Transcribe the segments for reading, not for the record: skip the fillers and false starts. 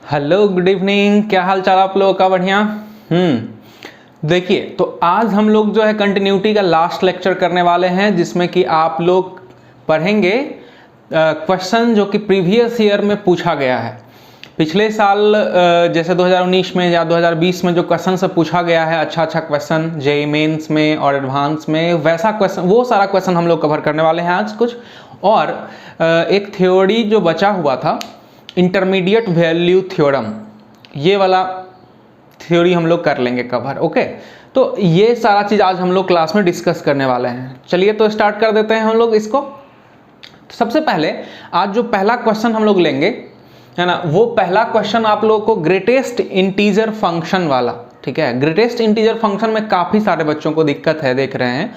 Hello good evening, क्या हाल चाल आप लोगों का? बढ़िया। देखिए, तो आज हम लोग जो है कंटिन्यूटी का लास्ट लेक्चर करने वाले हैं, जिसमें कि आप लोग पढ़ेंगे क्वेश्चन जो कि प्रीवियस ईयर में पूछा गया है। पिछले साल जैसे 2019 में या 2020 में जो क्वेश्चन सब पूछा गया है, अच्छा क्वेश्चन जेईई मेंस में और एडवांस में, वैसा क्वेश्चन, वो सारा क्वेश्चन हम लोग कवर करने वाले हैं आज कुछ। और एक थ्योरी जो बचा हुआ था, इंटरमीडिएट वैल्यू थ्योरम, ये वाला थ्योरी हम लोग कर लेंगे कवर। ओके, तो ये सारा चीज़ आज हम लोग क्लास में डिस्कस करने वाले हैं। चलिए तो स्टार्ट कर देते हैं हम लोग इसको। तो सबसे पहले आज जो पहला क्वेश्चन हम लोग लेंगे, है ना, वो पहला क्वेश्चन आप लोगों को ग्रेटेस्ट इंटीजर फंक्शन वाला, ठीक है। ग्रेटेस्ट इंटीजर फंक्शन में काफ़ी सारे बच्चों को दिक्कत है, देख रहे हैं।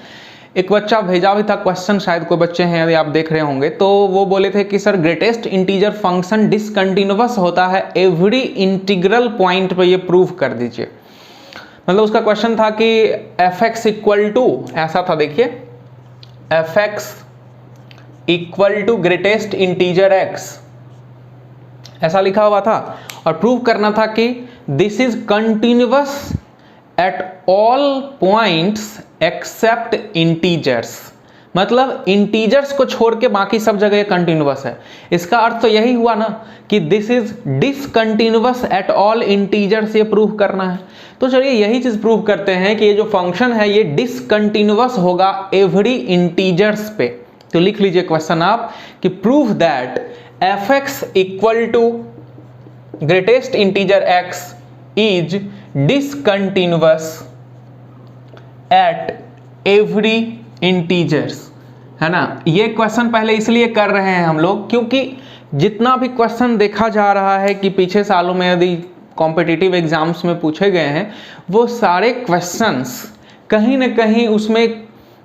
एक बच्चा भेजा भी था क्वेश्चन, शायद कोई बच्चे हैं यदि आप देख रहे होंगे, तो वो बोले थे कि sir greatest integer function discontinuous होता है एवरी इंटीग्रल पॉइंट पे, ये प्रूव कर दीजिए। मतलब उसका क्वेश्चन था कि एफ एक्स इक्वल टू, ऐसा था, देखिए, F X equal to greatest integer X, ऐसा लिखा हुआ था, और प्रूव करना था कि this is continuous at all points except integers. मतलब इंटीजर्स को छोड़ के बाकी सब जगह कंटिन्यूअस है। इसका अर्थ तो यही हुआ ना कि this is discontinuous eight all integers, ये प्रूव करना है। तो चलिए यही चीज प्रूव करते हैं कि ये जो फंक्शन है ये डिसकंटिन्यूअस होगा एवरी इंटीजर्स पे। तो लिख लीजिए क्वेश्चन आप कि prove that F X equal to greatest integer X is discontinuous at every integers, है ना। ये क्वेश्चन पहले इसलिए कर रहे हैं हम लोग क्योंकि जितना भी क्वेश्चन देखा जा रहा है कि पीछे सालों में यदि कॉम्पिटिटिव एग्जाम्स में पूछे गए हैं, वो सारे क्वेश्चंस कहीं ना कहीं उसमें,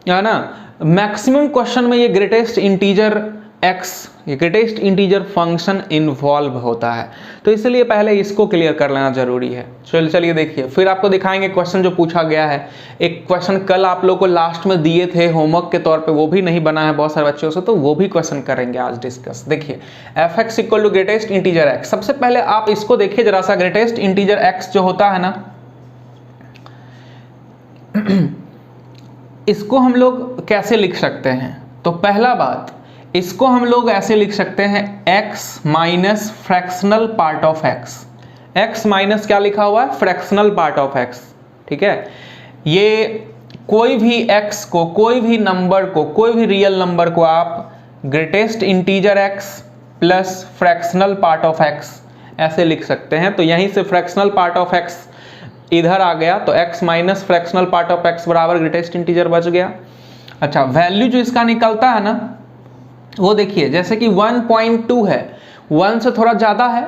है ना, मैक्सिमम क्वेश्चन में ये ग्रेटेस्ट इंटीजर एक्स, ये ग्रेटेस्ट इंटीजर फंक्शन इन्वॉल्व होता है। तो इसलिए पहले इसको क्लियर कर लेना जरूरी है। चलिए देखिए, फिर आपको दिखाएंगे क्वेश्चन जो पूछा गया है। एक क्वेश्चन कल आप लोग को लास्ट में दिए थे होमवर्क के तौर पे, वो भी नहीं बना है बहुत सारे बच्चों से, तो वो भी क्वेश्चन करेंगे आज डिस्कस। देखिए, F X equal to greatest integer X. सबसे पहले आप इसको देखिए जरा सा, ग्रेटेस्ट इंटीजर एक्स जो होता है ना, इसको हम लोग कैसे लिख सकते हैं? तो पहला बात, इसको हम लोग ऐसे लिख सकते हैं, x minus fractional part of x। x minus क्या लिखा हुआ है? फ्रैक्शनल पार्ट ऑफ x, ठीक है। ये कोई भी x को, कोई भी नंबर को, कोई भी रियल नंबर को आप greatest integer x plus fractional part of x ऐसे लिख सकते हैं। तो यहीं से फ्रैक्शनल पार्ट ऑफ x इधर आ गया, तो x minus fractional part of x बराबर ग्रेटेस्ट इंटीजर बच गया। अच्छा, वैल्यू जो इसका निकलता है ना, वो देखिए, जैसे कि 1.2 है, 1 से थोड़ा ज़्यादा है,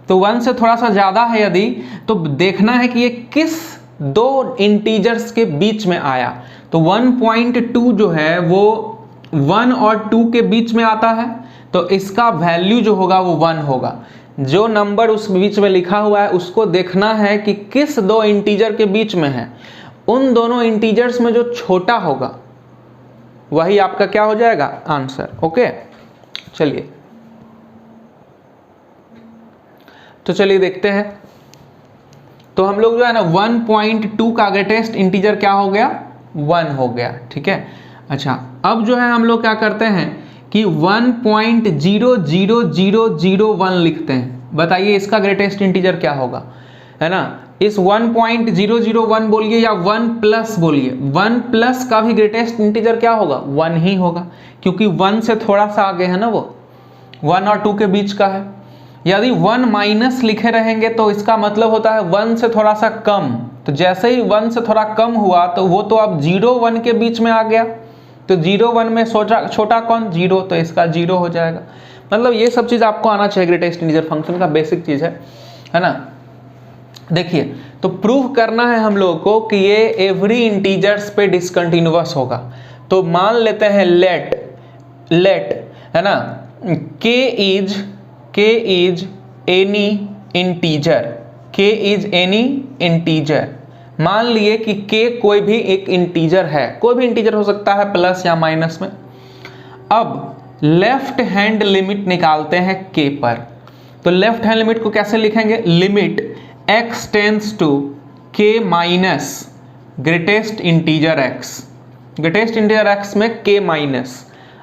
तो 1 से थोड़ा सा ज़्यादा है यदि, तो देखना है कि ये किस दो इंटीजर्स के बीच में आया। तो 1.2 जो है वो 1 और 2 के बीच में आता है, तो इसका वैल्यू जो होगा वो 1 होगा। जो नंबर उस बीच में लिखा हुआ है उसको देखना है कि किस दो इंटीजर के बीच में है। उन दोनों इंटीजर्स में जो छोटा होगा वही आपका क्या हो जाएगा? आंसर। ओके, चलिए तो चलिए देखते हैं। तो हम लोग जो है ना 1.2 का ग्रेटेस्ट इंटीजर क्या हो गया? 1 हो गया, ठीक है। अच्छा, अब जो है हम लोग क्या करते हैं कि 1.00001 लिखते हैं। बताइए इसका ग्रेटेस्ट इंटीजर क्या होगा, है ना। इस 1.001 बोलिए या 1 प्लस बोलिए, 1 प्लस का भी ग्रेटेस्ट इंटीजर क्या होगा? 1 ही होगा, क्योंकि 1 से थोड़ा सा आगे है ना, वो 1 और 2 के बीच का है। यदि 1 माइनस लिखे रहेंगे तो इसका मतलब होता है 1 से थोड़ा सा कम। तो जैसे ही 1 से थोड़ा कम हुआ तो वो तो अब 0-1 के बीच में आ गया। तो 0-1 में छोटा कौन? 0, तो इसका 0 हो जाएगा। मतलब ये सब चीज़ आपको आना चाहिए, ग्रेटेस्ट इंटीजर फंक्शन का बेसिक चीज़ है ना। देखिए, तो प्रूव करना है हम लोगों को कि ये एवरी इंटीजर्स पे डिसकंटिन्यूअस होगा। तो मान लेते हैं लेट, है ना, k इज एनी इंटीजर। मान लिए कि k कोई भी एक इंटीजर है, कोई भी इंटीजर हो सकता है प्लस या माइनस में। अब लेफ्ट हैंड लिमिट निकालते हैं k पर। तो लेफ्ट हैंड लिमिट को कैसे लिखेंगे, limit x tends to k minus greatest integer x, greatest integer x में k माइनस।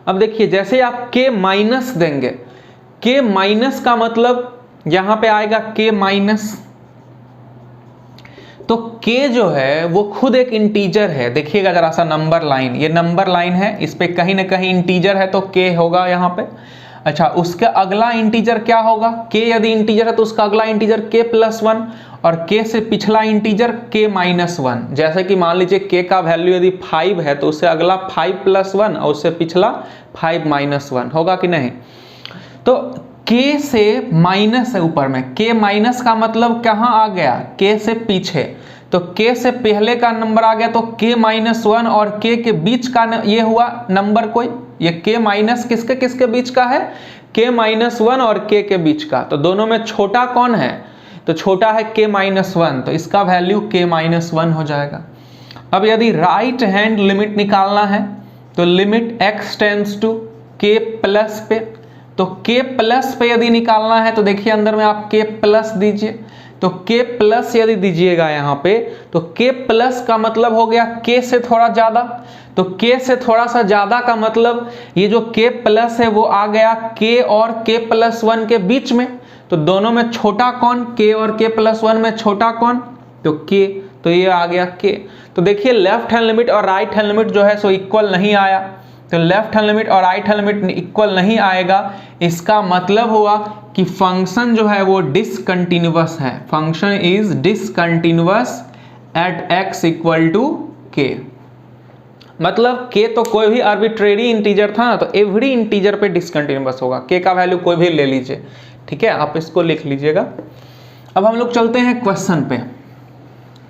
अब देखिए जैसे आप k माइनस देंगे, k माइनस का मतलब यहां पे आएगा k माइनस, तो k जो है वो खुद एक इंटीजर है। देखिएगा जरा सा नंबर लाइन, ये नंबर लाइन है, इस पे कहीं ना कहीं इंटीजर है तो k होगा यहाँ पे। अच्छा, उसका अगला इंटीजर क्या होगा, k यदि इंटीजर है तो उसका अगला इंटीजर k प्लस 1 और k से पिछला इंटीजर k माइनस 1। जैसे कि मान लीजिए k का वैल्यू यदि 5 है तो उससे अगला 5 प्लस 1 और उससे पिछला 5 माइनस 1 होगा कि नहीं। तो k से माइनस है ऊपर में, k माइनस का मतलब कहाँ आ गया, k से पीछे, तो k से पहले का नंबर आ गया तो k माइनस 1 और k के बीच का ये हुआ नंबर कोई, ये k माइनस किसके किसके बीच का है, k माइनस 1 और k के बीच का, तो दोनों में छोटा कौन है, तो छोटा है k माइनस 1, तो इसका वैल्यू k माइनस 1 हो जाएगा। अब यदि राइट हैंड लिमिट निकालना है तो limit x tends to k plus पे, तो k प्लस पे यदि निकालना है तो देखिए अंदर में आप k प्लस दीजिए, तो k प्लस यदि दीजिएगा यहाँ पे तो k प्लस का मतलब हो गया k से थोड़ा ज़्यादा, तो k से थोड़ा सा ज़्यादा का मतलब ये जो k प्लस है वो आ गया k और k प्लस 1 के बीच में, तो दोनों में छोटा कौन, k और k प्लस 1 में छोटा कौन, तो k, तो ये आ गया k। तो देखिए लेफ्ट हैंड लिमिट और राइट हैंड लिमिट जो है सो इक्वल नहीं आया, तो लेफ्ट हैंड लिमिट और राइट हैंड लिमिट इक्वल नहीं आएगा, इसका मतलब हुआ कि फंक्शन जो है वो डिसकंटिन्यूअस है, function is discontinuous at x equal to k। मतलब k तो कोई भी आर्बिट्रेरी इंटीजर था ना, तो एवरी इंटीजर पे डिसकंटिन्यूअस होगा, k का वैल्यू कोई भी ले लीजिए, ठीक है, आप इसको लिख लीजिएगा। अब हम लोग चलते हैं क्वेश्चन पे,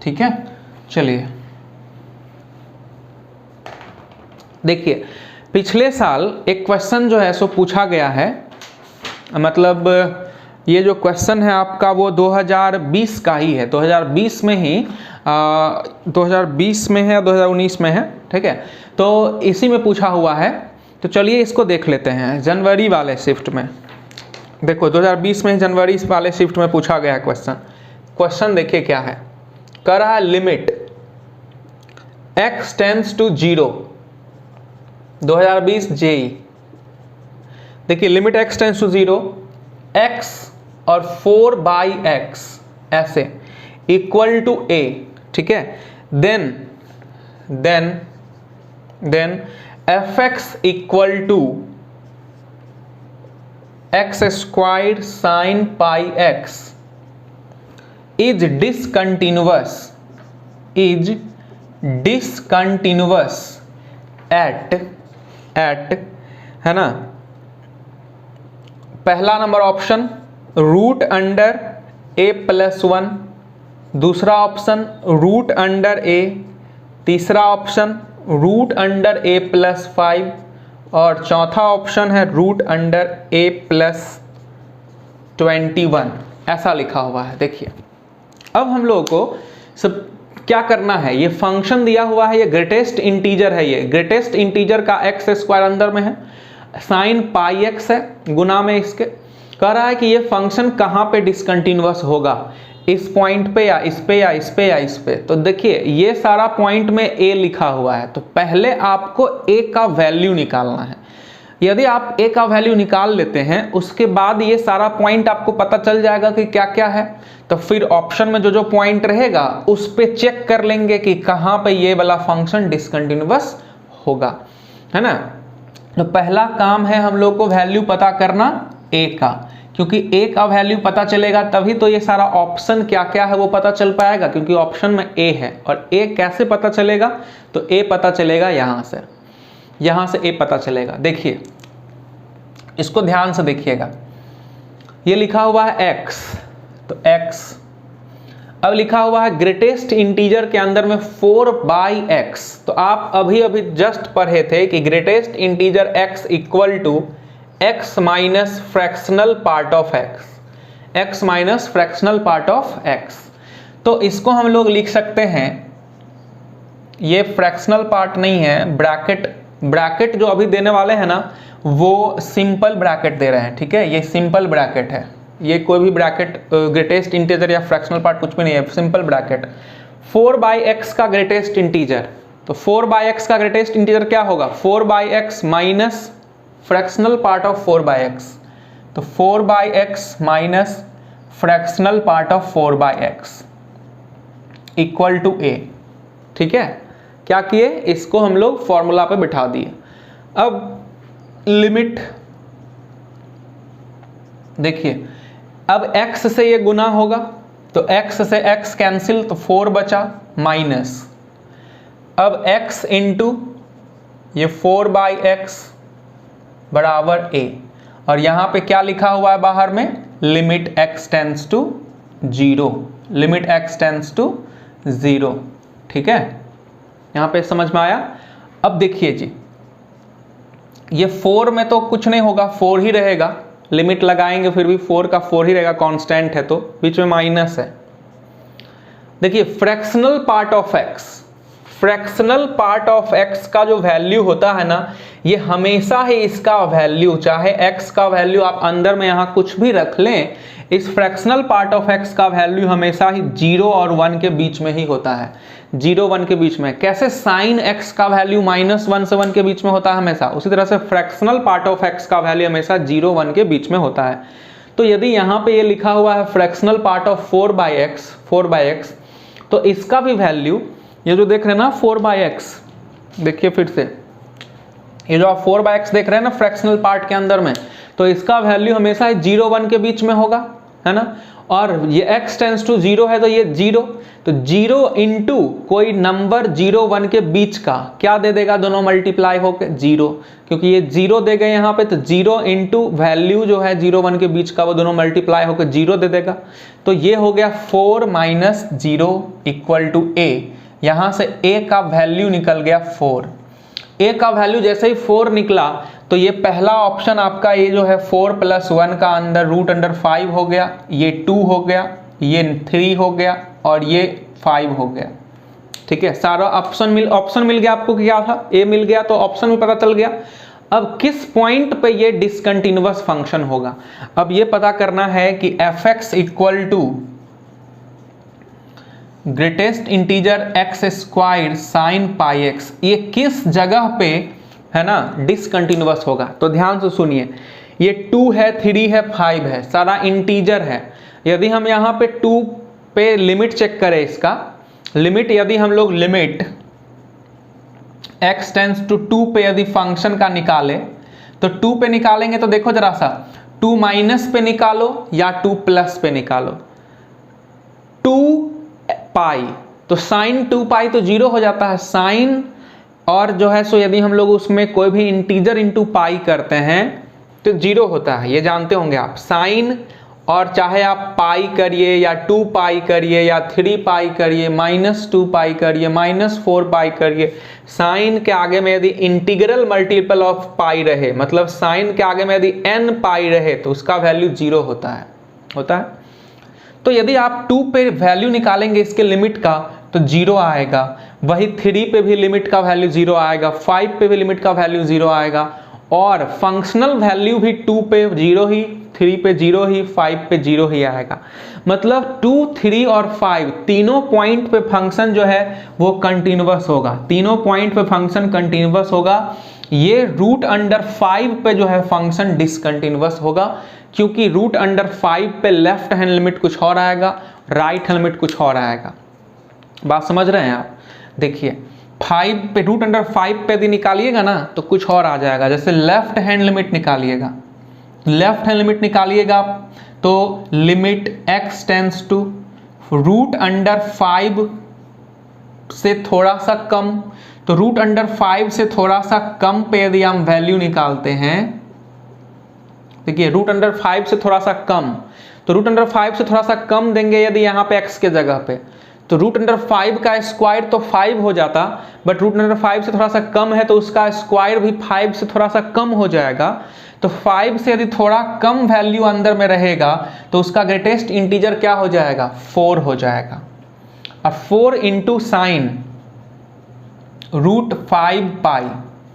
ठीक है, चलिए देखिए पिछले साल एक क्वेश्चन जो है सो पूछा गया है, मतलब ये जो क्वेश्चन है आपका वो 2020 का ही है, 2020 में ही 2020 में है, 2019 में है, ठीक है, तो इसी में पूछा हुआ है। तो चलिए इसको देख लेते हैं जनवरी वाले शिफ्ट में। देखो 2020 में जनवरी वाले शिफ्ट में पूछा गया है क्वेश्चन देखिए क्या है, कह रहा है limit x tends to 0 2020 JEE. देखिए limit x tends to 0, x और 4/x ऐसे इक्वल टू a, ठीक है, then fx equal to x squared sine pi x is discontinuous at है ना, पहला number option root under a plus 1, दूसरा option root under a, तीसरा option root under a plus 5 और चौथा ऑप्शन है रूट अंडर a प्लस 21, ऐसा लिखा हुआ है। देखिए अब हम लोगों को सब क्या करना है, ये फंक्शन दिया हुआ है, ये ग्रेटेस्ट इंटीजर है, ये ग्रेटेस्ट इंटीजर का x स्क्वायर अंदर में है, साइन पाई x है गुना में इसके, कह रहा है कि ये फंक्शन कहाँ पे डिसकंटिन्यूअस होगा, इस पॉइंट पे या इस पे या इस पे या इस पे। तो देखिए ये सारा पॉइंट में a लिखा हुआ है, तो पहले आपको a का वैल्यू निकालना है। यदि आप a का वैल्यू निकाल लेते हैं उसके बाद ये सारा पॉइंट आपको पता चल जाएगा कि क्या क्या है, तो फिर ऑप्शन में जो जो पॉइंट रहेगा उस पे चेक कर लेंगे कि कहाँ पे ये वाला फंक्शन डिसकंटिन्यूअस होगा, है ना। तो पहला काम है हम लोग को वैल्यू पता करना a का, क्योंकि a का वैल्यू पता चलेगा तभी तो ये सारा ऑप्शन क्या क्या है वो पता चल पाएगा, क्योंकि ऑप्शन में a है। और a कैसे पता चलेगा, तो a पता चलेगा यहाँ से a पता चलेगा। देखिए इसको ध्यान से देखिएगा, ये लिखा हुआ है x, तो x, अब लिखा हुआ है ग्रेटेस्ट इंटीजर के अंदर में 4/x, तो आप अभी अभी जस्ट पढ़े थे कि greatest integer x equal to x minus fractional part of x minus fractional part of x। तो इसको हम लोग लिख सकते हैं, ये फ्रैक्शनल पार्ट नहीं है, ब्रैकेट जो अभी देने वाले हैं ना वो सिंपल ब्रैकेट दे रहे हैं, ठीक है, ये सिंपल ब्रैकेट है, ये कोई भी ब्रैकेट ग्रेटेस्ट इंटीजर या फ्रैक्शनल पार्ट कुछ भी नहीं है, सिंपल ब्रैकेट। 4/x का ग्रेटेस्ट इंटीजर, तो 4/x का ग्रेटेस्ट इंटीजर क्या होगा? 4/x minus fractional part of 4/x, तो 4/x minus fractional part of 4/x equal to a। ठीक है, क्या किए? इसको हम लोग फॉर्मूला पे बिठा दिए। अब लिमिट देखिए, अब x से ये गुना होगा, तो x से x कैंसिल, तो 4 बचा, माइनस अब x इंटू ये 4/x बराबर a, और यहां पे क्या लिखा हुआ है बाहर में? Limit x tends to 0, limit x tends to 0। ठीक है, यहां पे समझ में आया? अब देखिए जी, ये 4 में तो कुछ नहीं होगा, 4 ही रहेगा, लिमिट लगाएंगे फिर भी 4 का 4 ही रहेगा, कांस्टेंट है, तो बीच में माइनस है। देखिए fractional part of x, fractional part of x का जो वैल्यू होता है ना, ये हमेशा ही इसका वैल्यू, चाहे x का वैल्यू आप अंदर में यहां कुछ भी रख लें, इस फ्रैक्शनल पार्ट ऑफ x का वैल्यू हमेशा ही 0 और 1 के बीच में ही होता है, 0-1 के बीच में। कैसे साइन x का वैल्यू -1 से 1 के बीच में होता है हमेशा, उसी तरह से फ्रैक्शनल पार्ट ऑफ x का वैल्यू हमेशा 0-1 के बीच में होता है। तो यदि यहाँ पे ये लिखा हुआ है फ्रैक्शनल पार्ट ऑफ 4/x, तो इसका भी वैल्यू, ये जो देख रहे हैं ना 4/x, देखिए फिर से, ये जो आप 4/x देख रहे हैं ना फ्रैक्शनल पार्ट के अंदर में, तो इसका वैल्यू हमेशा 0-1 के बीच में होगा, है ना। और ये x टेंड्स टू 0 है, तो ये 0, तो 0 इंटू कोई नंबर 0-1 के बीच का क्या दे देगा, दोनों मल्टीप्लाई होकर 0, क्योंकि ये 0 दे गए यहाँ पे, तो 0 इंटू वैल्यू जो है 0-1 के बीच का, वो दोनों मल्टीप्लाई होकर 0 दे देगा। तो ये हो गया 4 माइनस 0 इक्वल टू a। यहाँ से a का वैल्यू निकल गया 4। a का वैल्यू जैसे ही 4 निकला, तो ये पहला ऑप्शन आपका ये जो है 4 + 1 का अंदर रूट अंडर 5 हो गया, ये 2 हो गया, ये 3 हो गया, और ये 5 हो गया। ठीक है, सारा ऑप्शन मिल गया आपको, क्या था? a मिल गया, तो ऑप्शन भी पता चल गया। अब किस पॉइंट पे ये डिसकंटिन्यूअस फंक्शन होगा, अब ये पता करना है कि f(x) equal to greatest integer x² sin πx, ये किस जगह पे, है ना, डिसकंटिन्यूअस होगा। तो ध्यान से सुनिए, ये 2 है, 3 है, 5 है, सारा इंटीजर है। यदि हम यहाँ पे 2 पे लिमिट चेक करें, इसका लिमिट यदि हम लोग लिमिट x टेंड्स टू 2 पे यदि फंक्शन का निकाले, तो 2 पे निकालेंगे तो देखो जरा सा, 2 माइनस पे निकालो या 2 प्लस पे निकालो, 2π, तो साइन 2π तो 0 हो जाता है, साइन, और जो है सो यदि हम लोग उसमें कोई भी इंटीजर इंटू पाई करते हैं तो 0 होता है, ये जानते होंगे आप। साइन, और चाहे आप पाई करिए या 2π करिए या 3π करिए, -2π करिए, -4π करिए, साइन के आगे में यदि इंटीग्रल मल्टीपल ऑफ पाई रहे, मतलब साइन के आगे में यदि nπ रहे, तो उसका वैल्यू 0 होता है। तो यदि आप 2 पे वैल्यू निकालेंगे इसके लिमिट का, तो 0 आएगा, वही 3 पे भी लिमिट का वैल्यू 0 आएगा, 5 पे भी लिमिट का वैल्यू 0 आएगा, और फंक्शनल वैल्यू भी 2 पे 0 ही, 3 पे 0 ही, 5 पे 0 ही आएगा। मतलब 2, 3 और 5 तीनों पॉइंट पे फंक्शन जो है वो कंटिन्यूअस होगा, तीनों पॉइंट पे फंक्शन कंटिन्यूअस होगा। ये रूट अंडर 5 पे जो है फंक्शन डिसकंटिन्यूअस होगा, क्योंकि रूट अंडर 5 पे लेफ्ट हैंड लिमिट कुछ और आएगा, राइट हैंड लिमिट कुछ और आएगा। बात समझ रहे हैं आप? देखिए 5 पे, रूट अंडर 5 पे यदि निकालिएगा ना तो कुछ और आ जाएगा। जैसे लेफ्ट हैंड लिमिट निकालिएगा, लेफ्ट हैंड लिमिट निकालिएगा तो limit x tends to root under 5 से थोड़ा सा कम, तो रूट अंडर 5 से थोड़ा सा कम पे यदि हम वैल्यू निकालते हैं, देखिए रूट अंडर 5 से थोड़ा सा कम, तो रूट अंडर 5 से थोड़ा सा कम देंगे यदि यहाँ पे x के जगह पे, तो रूट अंडर 5 का स्क्वायर तो 5 हो जाता, बट रूट अंडर 5 से थोड़ा सा कम है तो उसका स्क्वायर भी 5 से थोड़ा सा कम हो जाएगा। तो 5 से यदि थोड़ा कम वैल्यू अंदर में रहेगा तो उसका ग्रेटेस्ट इंटीजर क्या हो जाएगा, 4 हो जाएगा। और 4 इंटू साइन रूट 5π,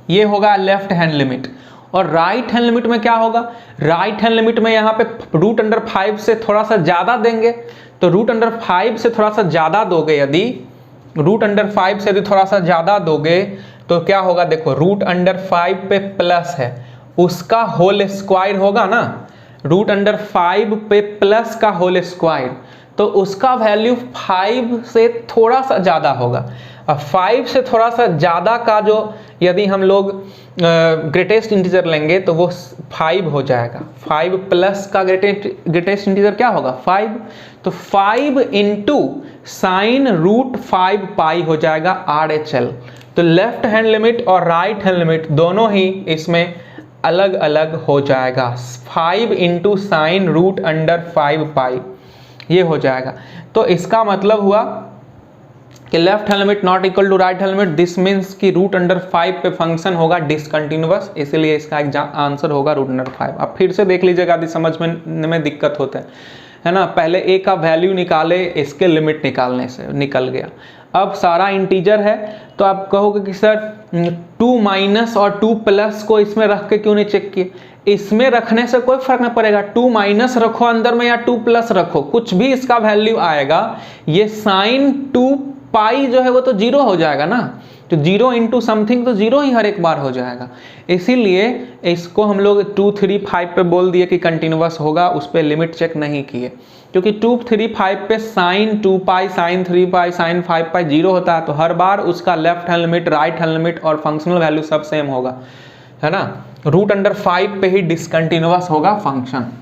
ये होगा लेफ्ट हैंड लिमिट। और राइट हैंड लिमिट में क्या होगा, राइट हैंड लिमिट में यहाँ पे √5 से थोड़ा सा ज़्यादा देंगे, तो √5 से थोड़ा सा ज़्यादा दोगे, यदि √5 से यदि थोड़ा सा ज़्यादा दोगे तो क्या होगा, देखो √5 पे प्लस है उसका होल स्क्वायर होगा ना, √5 पे प्लस का होल स्क्वायर, तो उसका वैल्यू 5 से थोड़ा सा ज़्यादा होगा। अब 5 से थोड़ा सा ज़्यादा का जो यदि हम लोग ग्रेटेस्ट इंटीजर लेंगे तो वो 5 हो जाएगा। 5 प्लस का ग्रेटेस्ट इंटीजर क्या होगा, 5, तो 5 इंटू साइन √5 पाई हो जाएगा RHL। तो लेफ्ट हैंड लिमिट और राइट हैंड लिमिट दोनों ही इसमें अलग अलग हो जाएगा। 5 इंटू साइन √5 पाई ये हो जाएगा। तो इसका मतलब हुआ कि left hand limit not equal to right hand limit, this means कि √5 पे फंक्शन होगा डिसकंटिन्यूअस, इसलिए इसका आंसर होगा √5। अब फिर से देख लीजिएगा, यदि समझने में दिक्कत होता है ना, पहले a का वैल्यू निकाले, इसके लिमिट निकालने से निकल गया। अब सारा इंटीजर है तो आप कहोगे कि सर 2 माइनस और 2 प्लस को इसमें रख के क्यों नहीं चेक किए, इसमें रखने से कोई फर्क नहीं पड़ेगा, 2 माइनस रखो अंदर में या 2 प्लस रखो, कुछ भी इसका वैल्यू आएगा, ये साइन 2 पाई जो है वो तो 0 हो जाएगा ना, तो 0 इंटू समथिंग तो 0 ही हर एक बार हो जाएगा। इसीलिए इसको हम लोग 2, 3, 5 पे बोल दिए कि कंटिन्यूअस होगा, उस पर लिमिट चेक नहीं किए, क्योंकि 2, 3, 5 पे साइन 2 पाई, साइन 3 पाई, साइन 5 पाई 0 होता है, तो हर बार उसका left hand limit, right hand limit और फंक्शनल वैल्यू सब सेम होगा, है ना। √5 पे ही डिसकंटिन्यूअस होगा फंक्शन।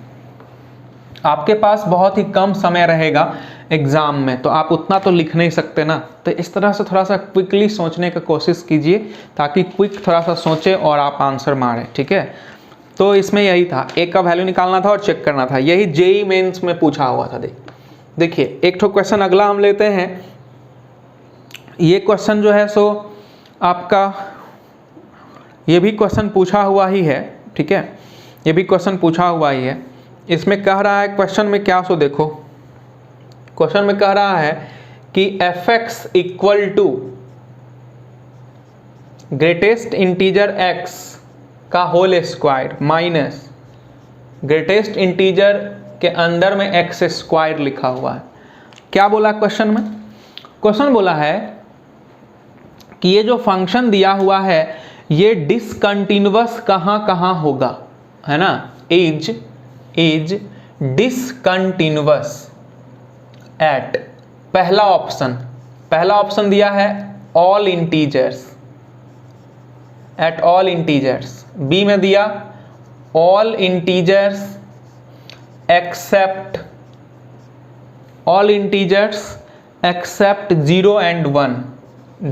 आपके पास बहुत ही कम समय रहेगा एग्जाम में, तो आप उतना तो लिख नहीं सकते ना, तो इस तरह से थोड़ा सा क्विकली सोचने की कोशिश कीजिए ताकि क्विक थोड़ा सा सोचें और आप आंसर मारें, ठीक है। तो इसमें यही था, a का वैल्यू निकालना था और चेक करना था, यही जेईई मेंस में पूछा हुआ था। देखिए एक ठो क्वेश्चन अगला हम लेते हैं। ये क्वेश्चन जो है सो आपका ये भी क्वेश्चन पूछा हुआ ही है, ठीक है, ये भी क्वेश्चन पूछा हुआ ही है। इसमें कह रहा है, क्वेश्चन में क्या सो देखो, क्वेश्चन में कह रहा है कि fx equal to greatest integer x का whole square minus greatest integer के अंदर में x स्क्वायर लिखा हुआ है। क्या बोला क्वेश्चन में, क्वेश्चन बोला है कि ये जो फंक्शन दिया हुआ है ये डिसकंटिन्यूअस कहाँ कहाँ होगा, है ना, इज डिसकंटिन्यूअस एट, पहला ऑप्शन दिया है all integers, at all integers, B में दिया all integers except, all integers except 0 and 1,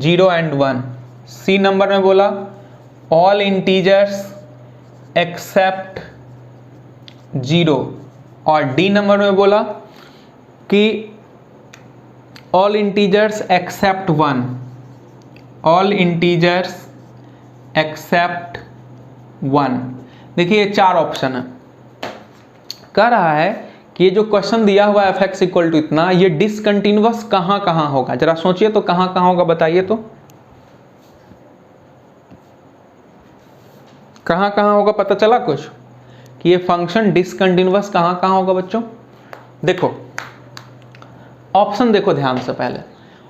0 and 1, C number में बोला ऑल इंटीजर्स एक्सेप्ट 0, और डी नंबर में बोला कि all integers except 1, all integers except 1। देखिए ये 4 ऑप्शन है। कह रहा है कि ये जो क्वेश्चन दिया हुआ है fx इक्वल टू इतना, ये डिसकंटिन्यूअस कहाँ कहाँ होगा, जरा सोचिए तो कहाँ कहाँ होगा, बताइए तो कहाँ कहाँ होगा, पता चला कुछ कि ये फंक्शन डिसकंटिन्यूअस कहाँ कहाँ होगा बच्चों। देखो ऑप्शन देखो ध्यान से, पहले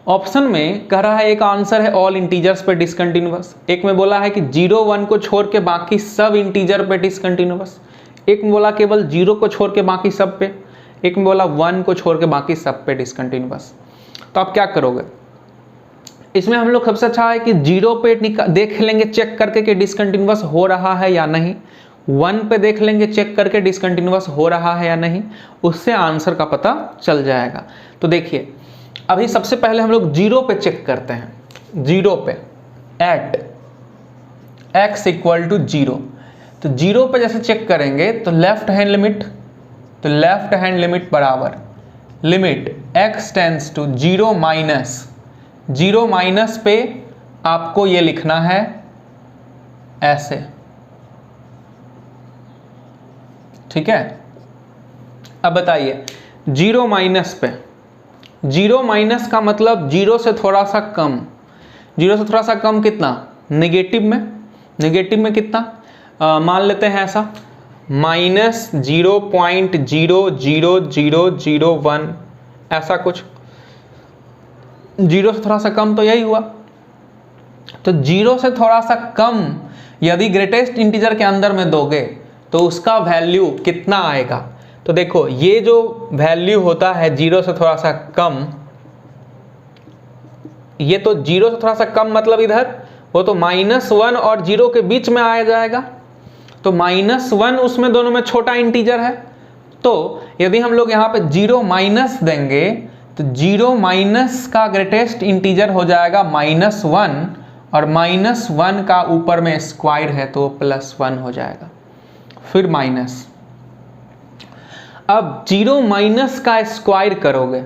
ऑप्शन में कह रहा है एक आंसर है ऑल इंटीजर्स पे डिसकंटिन्यूअस, एक में बोला है कि 0, 1 को छोड़ के बाकी सब इंटीजर पे डिसकंटिन्यूअस, एक में बोला केवल 0 को छोड़ के बाकी सब पे, एक में बोला 1 को छोड़ के बाकी सब पे डिसकंटिन्यूअस। तो आप क्या करोगे, इसमें हम लोग सबसे अच्छा है कि 0 पे देख लेंगे चेक करके कि डिसकंटिन्यूअस हो रहा है या नहीं, 1 पे देख लेंगे चेक करके डिसकंटिन्यूअस हो रहा है या नहीं, उससे आंसर का पता चल जाएगा। तो देखिए अभी सबसे पहले हम लोग 0 पे चेक करते हैं, 0 पे एट x इक्वल टू 0, तो 0 पे जैसे चेक करेंगे तो लेफ्ट हैंड लिमिट बराबर limit x tends to 0 minus, 0 minus पे आपको ये लिखना है ऐसे, ठीक है। अब बताइए 0 माइनस पे, 0 माइनस का मतलब 0 से थोड़ा सा कम, 0 से थोड़ा सा कम कितना, नेगेटिव में, नेगेटिव में कितना, मान लेते हैं ऐसा -0.00001, ऐसा कुछ। जीरो से थोड़ा सा कम तो यही हुआ। तो जीरो से थोड़ा सा कम यदि ग्रेटेस्ट इंटीजर के अंदर में दोगे तो उसका वैल्यू कितना आएगा। तो देखो ये जो वैल्यू होता है जीरो से थोड़ा सा कम, ये तो जीरो से थोड़ा सा कम मतलब इधर वो तो -1 और 0 के बीच में आ जाएगा। तो -1 उसमें दोनों में छोटा इंटीजर है। तो यदि हम लोग यहाँ पे 0 माइनस देंगे तो 0 माइनस का ग्रेटेस्ट इंटीजर हो जाएगा -1 और -1 का ऊपर में स्क्वायर है तो +1 हो जाएगा, फिर माइनस। अब 0 माइनस का स्क्वायर करोगे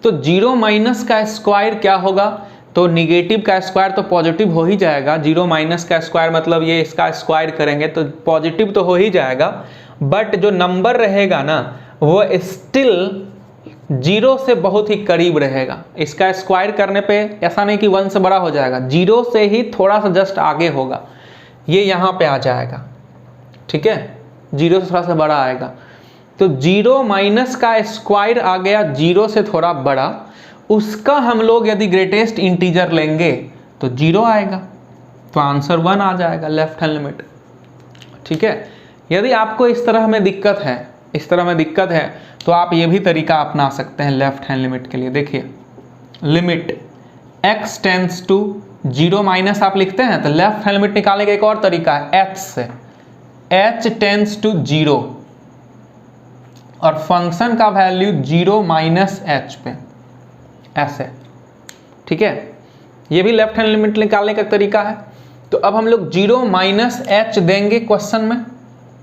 तो 0 माइनस का स्क्वायर क्या होगा, तो निगेटिव का स्क्वायर तो पॉजिटिव हो ही जाएगा। 0 माइनस का स्क्वायर मतलब ये इसका स्क्वायर करेंगे तो पॉजिटिव तो हो ही जाएगा, बट जो नंबर रहेगा ना वो स्टिल 0 से बहुत ही करीब रहेगा। इसका स्क्वायर करने पे ऐसा नहीं कि 1 से बड़ा हो जाएगा, 0 से ही थोड़ा सा जस्ट आगे होगा, ये यहाँ पे आ जाएगा, ठीक है, 0 से थोड़ा सा बड़ा आएगा। तो 0 माइनस का स्क्वायर आ गया 0 से थोड़ा बड़ा, उसका हम लोग यदि ग्रेटेस्ट इंटीजर लेंगे तो 0 आएगा, तो आंसर 1 आ जाएगा, लेफ्ट हैंड लिमिट, ठीक है। यदि आपको इस तरह में दिक्कत है तो आप ये भी तरीका अपना सकते हैं लेफ्ट हैंड लिमिट के लिए। देखिए limit x tends to 0 minus आप लिखते हैं तो लेफ्ट हैंड लिमिट निकालने का एक और तरीका है h से, h टेंस टू 0 और फंक्शन का वैल्यू 0 माइनस h पे, ऐसे, ठीक है। ये भी लेफ्ट हैंड लिमिट निकालने का तरीका है। तो अब हम लोग 0 माइनस h देंगे क्वेश्चन में,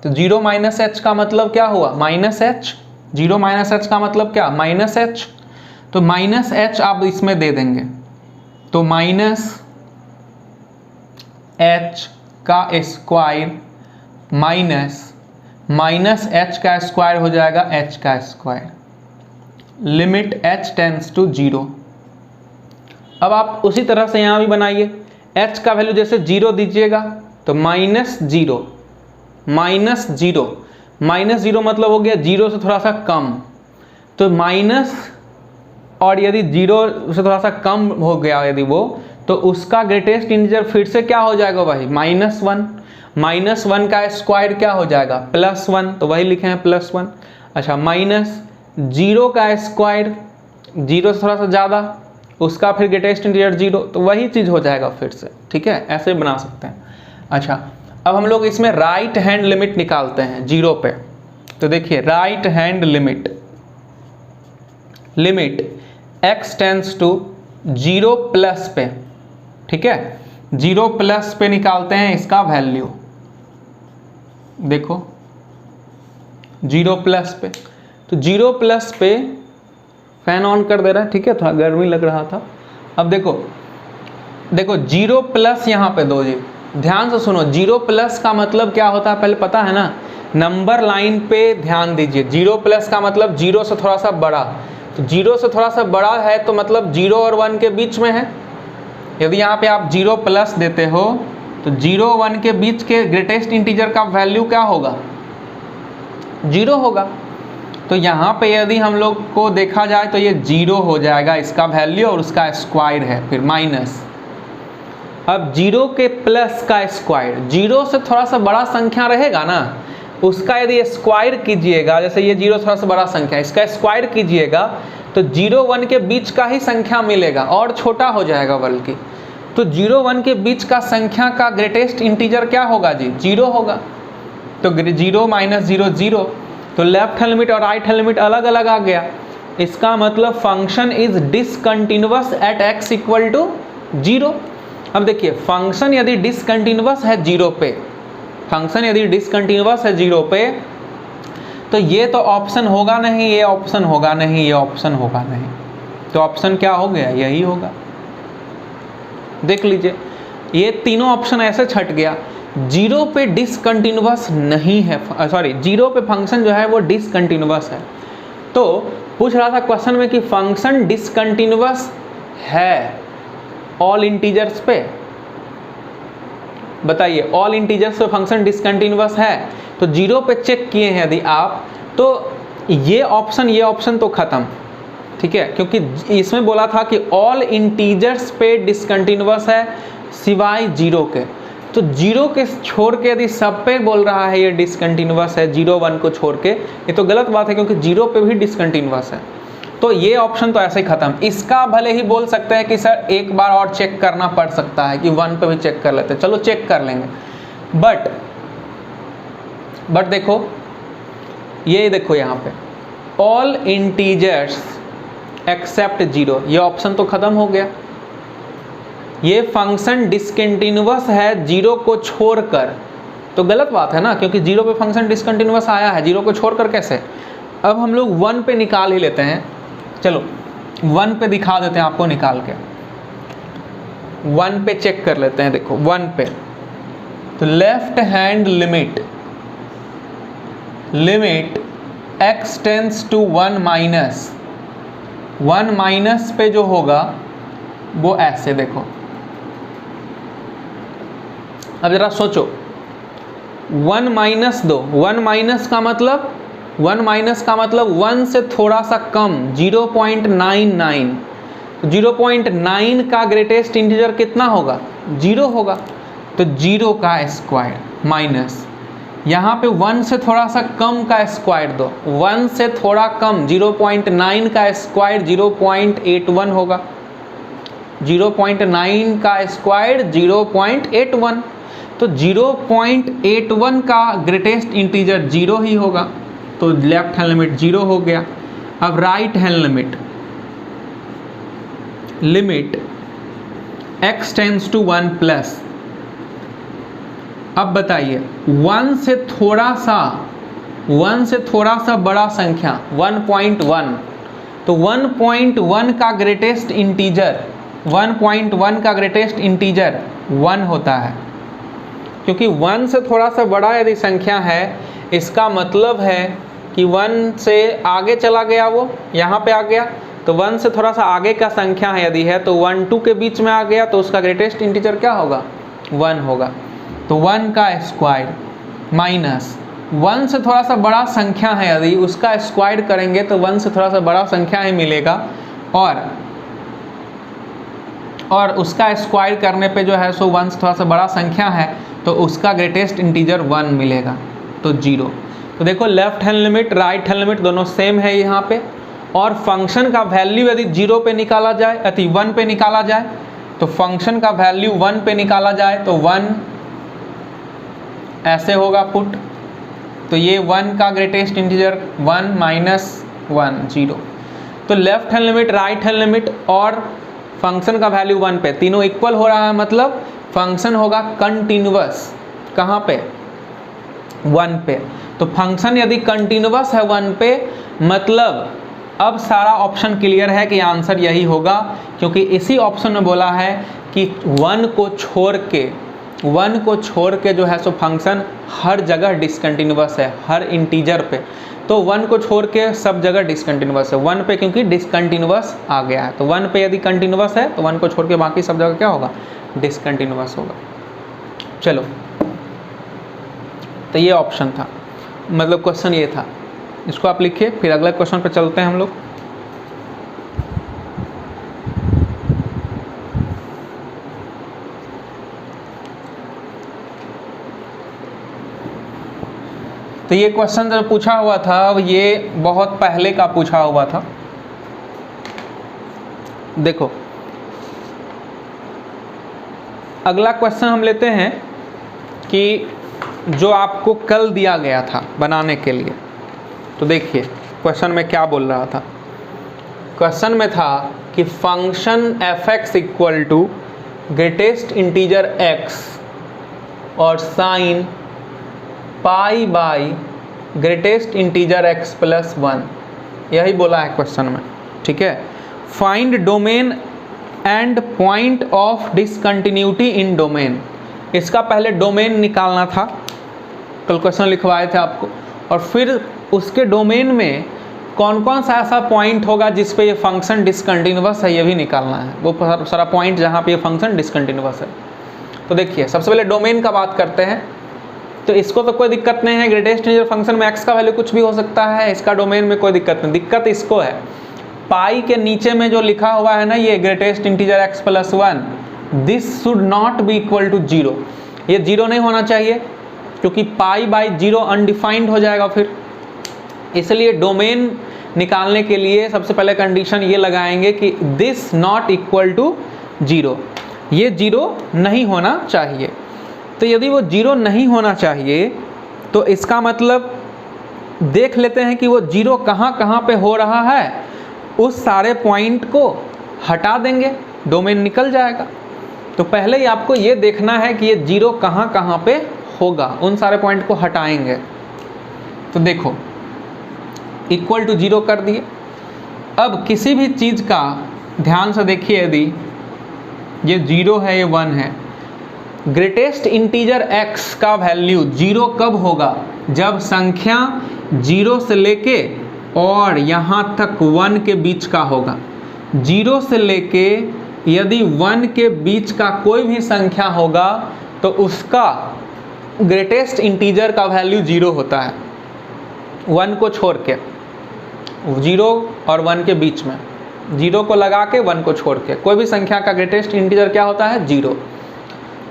तो 0 माइनस h का मतलब क्या हुआ, -h। 0 माइनस h का मतलब क्या, -h। तो -h आप इसमें दे देंगे तो -h का स्क्वायर माइनस h का स्क्वायर हो जाएगा h का square, limit h tends to 0। अब आप उसी तरह से यहाँ भी बनाइए, h का वैल्यू जैसे 0 दीजिएगा तो -0 मतलब हो गया 0 से थोड़ा सा कम, तो माइनस, और यदि 0 से थोड़ा सा कम हो गया यदि वो, तो उसका ग्रेटेस्ट इंटीजर फिर से क्या हो जाएगा भाई, -1 का स्क्वायर क्या हो जाएगा, +1, तो वही लिखे हैं +1। अच्छा, -0 का स्क्वायर 0 से थोड़ा सा ज़्यादा, उसका फिर ग्रेटेस्ट इंटीजर 0, तो वही चीज़ हो जाएगा फिर से, ठीक है, ऐसे बना सकते हैं। अच्छा, अब हम लोग इसमें राइट हैंड लिमिट निकालते हैं 0 पे। तो देखिए right hand limit x tends to 0 plus पे, ठीक है, 0 प्लस पे निकालते हैं इसका वैल्यू। देखो 0 प्लस पे, तो 0 प्लस पे फैन ऑन कर दे रहा है, ठीक है, थोड़ा गर्मी लग रहा था। अब देखो 0 प्लस यहाँ पे दो जी, ध्यान से सुनो, 0 प्लस का मतलब क्या होता है पहले पता है ना, नंबर लाइन पे ध्यान दीजिए। 0 प्लस का मतलब 0 से थोड़ा सा बड़ा, तो 0 से थोड़ा सा बड़ा है तो मतलब 0 और 1 के बीच में है। यदि यहाँ पे आप 0 प्लस देते हो तो 0 1 के बीच के ग्रेटेस्ट इंटीजर का वैल्यू क्या होगा, 0 होगा। तो यहाँ पे यदि हम लोग को देखा जाए तो ये 0 हो जाएगा इसका वैल्यू, और उसका स्क्वायर है फिर माइनस। अब 0 के प्लस का स्क्वायर, 0 से थोड़ा सा बड़ा संख्या रहेगा ना, उसका यदि स्क्वायर कीजिएगा, जैसे ये 0 थोड़ा सा बड़ा संख्या, इसका स्क्वायर कीजिएगा तो 0 1 के बीच का ही संख्या मिलेगा और छोटा हो जाएगा बल्कि। तो 0 1 के बीच का संख्या का ग्रेटेस्ट इंटीजर क्या होगा जी, 0 होगा। तो 0 माइनस 0 0, तो लेफ्ट हैंड लिमिट और राइट हैंड लिमिट अलग अलग आ गया। इसका मतलब function is discontinuous at x equal to 0। अब देखिए फंक्शन यदि डिसकंटिन्यूअस है 0 पे, फंक्शन यदि डिसकंटिन्यूअस है 0 पे, तो ये तो ऑप्शन होगा नहीं, ये ऑप्शन होगा नहीं, ये ऑप्शन होगा नहीं, तो ऑप्शन क्या हो गया, यही होगा। देख लीजिए ये तीनों ऑप्शन ऐसे छट गया। 0 पे डिसकंटिन्यूअस नहीं है, सॉरी 0 पे फंक्शन जो है वो डिसकंटिन्यूअस है। तो पूछ रहा था क्वेश्चन में कि फंक्शन डिसकंटिन्यूअस है ऑल इंटीजर्स पे, बताइए ऑल इंटीजर्स पे फंक्शन डिसकंटिन्यूअस है, तो 0 पे चेक किए हैं यदि आप, तो ये ऑप्शन तो खत्म, ठीक है, क्योंकि इसमें बोला था कि ऑल इंटीजर्स पे डिसकंटिन्यूअस है सिवाय 0 के, तो 0 के छोड़ के यदि सब पे बोल रहा है ये डिसकंटिन्यूअस है 0 1 को छोड़ के, ये तो गलत बात है क्योंकि 0 पे भी डिसकंटिन्यूअस है, तो ये ऑप्शन तो ऐसे ही खत्म। इसका भले ही बोल सकते हैं कि सर एक बार और चेक करना पड़ सकता है कि 1 पे भी चेक कर लेते हैं, चलो चेक कर लेंगे, बट देखो ये देखो यहाँ पे ऑल इंटीजर्स एक्सेप्ट 0, ये ऑप्शन तो खत्म हो गया। ये फंक्शन डिसकंटिन्यूअस है 0 को छोड़कर, तो गलत बात है ना, क्योंकि 0 पे फंक्शन डिसकंटिन्यूअस आया है, 0 को छोड़कर कैसे। अब हम लोग 1 पे निकाल ही लेते हैं, चलो 1 पे दिखा देते हैं आपको निकाल के, 1 पे चेक कर लेते हैं। देखो 1 पे तो left hand limit x tends to 1 minus पे जो होगा वो ऐसे देखो, अब जरा सोचो 1 माइनस दो, 1 माइनस का मतलब 1 से थोड़ा सा कम 0.99, 0.9 का ग्रेटेस्ट इंटीजर कितना होगा 0 होगा, तो 0 का स्क्वायर माइनस यहाँ पे 1 से थोड़ा सा कम का स्क्वायर दो, 1 से थोड़ा कम 0.9 का स्क्वायर 0.81 होगा, 0.9 का स्क्वायर 0.81, तो 0.81 का ग्रेटेस्ट इंटीजर 0 ही होगा, तो लेफ्ट हैंड लिमिट 0 हो गया। अब right hand limit x tends to 1 plus, अब बताइए 1 से थोड़ा सा बड़ा संख्या 1.1, तो 1.1 का ग्रेटेस्ट इंटीजर 1 होता है, क्योंकि 1 से थोड़ा सा बड़ा यदि संख्या है इसका मतलब है कि 1 से आगे चला गया, वो यहाँ पे आ गया, तो 1 से थोड़ा सा आगे का संख्या है यदि है तो 1 2 के बीच में आ गया, तो उसका ग्रेटेस्ट इंटीजर क्या होगा 1 होगा, तो 1 का स्क्वायर माइनस 1 से थोड़ा सा बड़ा संख्या है यदि उसका स्क्वायर करेंगे तो 1 से थोड़ा सा बड़ा संख्या ही मिलेगा, और उसका स्क्वायर करने पे जो है सो 1 से थोड़ा सा बड़ा संख्या है तो उसका ग्रेटेस्ट इंटीजर 1 मिलेगा, तो 0। तो देखो left hand limit right hand limit दोनों सेम है यहाँ पे, और फंक्शन का वैल्यू यदि 0 पे निकाला जाए अति 1 पे निकाला जाए, तो फंक्शन का वैल्यू 1 पे निकाला जाए तो 1 ऐसे होगा पुट, तो ये 1 का ग्रेटेस्ट इंटीजर 1 माइनस 1 0, तो left hand limit right hand limit और फंक्शन का वैल्यू 1 पे तीनों इक्वल हो रहा है, मतलब फंक्शन होगा कंटिन्यूअस कहाँ पे 1 पे, तो फंक्शन यदि कंटिन्यूअस है 1 पे मतलब अब सारा ऑप्शन क्लियर है कि आंसर यही होगा, क्योंकि इसी ऑप्शन में बोला है कि 1 को छोड़ के जो है सो फंक्शन हर जगह डिसकंटिन्यूअस है, हर इंटीजर पे, तो 1 को छोड़ के सब जगह डिसकंटिन्यूअस है, 1 पे क्योंकि डिसकंटिन्यूअस आ गया है, तो 1 पे यदि कंटिन्यूअस है तो 1 को छोड़ के बाकी सब जगह क्या होगा डिसकंटिन्यूअस होगा। चलो तो ये ऑप्शन था, मतलब क्वेश्चन ये था, इसको आप लिखिए, फिर अगले क्वेश्चन पे चलते हैं हम लोग। तो ये क्वेश्चन जो पूछा हुआ था ये बहुत पहले का पूछा हुआ था। देखो अगला क्वेश्चन हम लेते हैं कि जो आपको कल दिया गया था बनाने के लिए, तो देखिए क्वेश्चन में क्या बोल रहा था। क्वेश्चन में था कि function f(x) equal to greatest integer x और sine pi by greatest integer x plus 1, यही बोला है क्वेश्चन में, ठीक है। Find domain and point of discontinuity in domain, इसका पहले डोमेन निकालना था, कल क्वेश्चन लिखवाए थे आपको, और फिर उसके डोमेन में कौन कौन सा ऐसा पॉइंट होगा जिस पे ये फंक्शन डिसकंटिन्यूअस है ये भी निकालना है, वो सारा पॉइंट जहाँ पे ये फंक्शन डिसकंटिन्यूअस है। तो देखिए सबसे पहले डोमेन का बात करते हैं। तो इसको तो कोई दिक्कत नहीं है, ग्रेटेस्ट इंटीजर फंक्शन में x का वैल्यू कुछ भी हो सकता है, इसका डोमेन में कोई दिक्कत नहीं। दिक्कत इसको है पाई के नीचे में जो लिखा हुआ है ना ये greatest integer x plus 1, this should not be equal to 0। ये 0 नहीं होना चाहिए क्योंकि पाई बाई 0 अनडिफाइंड हो जाएगा फिर। इसलिए डोमेन निकालने के लिए सबसे पहले कंडीशन ये लगाएंगे कि दिस नॉट इक्वल टू 0, ये 0 नहीं होना चाहिए। तो यदि वो 0 नहीं होना चाहिए तो इसका मतलब देख लेते हैं कि वो 0 कहाँ कहाँ पे हो रहा है, उस सारे पॉइंट को हटा देंगे, डोमेन निकल जाएगा। तो पहले ही आपको ये देखना है कि ये 0 कहाँ कहाँ पे होगा, उन सारे पॉइंट को हटाएंगे। तो देखो इक्वल टू 0 कर दिए। अब किसी भी चीज़ का ध्यान से देखिए, यदि ये 0 है ये 1 है, ग्रेटेस्ट इंटीजर x का वैल्यू 0 कब होगा, जब संख्या 0 से लेके और यहाँ तक 1 के बीच का होगा। 0 से लेके यदि 1 के बीच का कोई भी संख्या होगा तो उसका ग्रेटेस्ट इंटीजर का वैल्यू 0 होता है, 1 को छोड़ के। 0 और 1 के बीच में 0 को लगा के 1 को छोड़ के कोई भी संख्या का ग्रेटेस्ट इंटीजर क्या होता है, 0।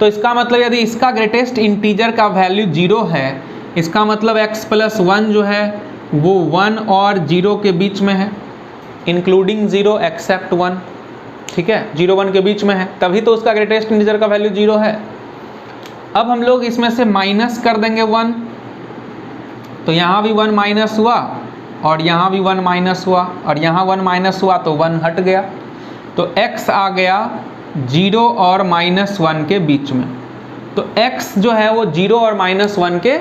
तो इसका मतलब यदि इसका ग्रेटेस्ट इंटीजर का वैल्यू 0 है, इसका मतलब x प्लस 1 जो है वो 1 और 0 के बीच में है, इंक्लूडिंग 0 एक्सेप्ट 1, ठीक है, 0 1 के बीच में है, तभी तो उसका ग्रेटेस्ट इंटीजर का वैल्यू 0 है। अब हम लोग इसमें से माइनस कर देंगे 1, तो यहाँ भी 1 माइनस हुआ और यहाँ भी 1 माइनस हुआ और यहाँ 1 माइनस हुआ तो 1 हट गया। तो x आ गया 0 और -1 के बीच में। तो x जो है वो 0 और -1 के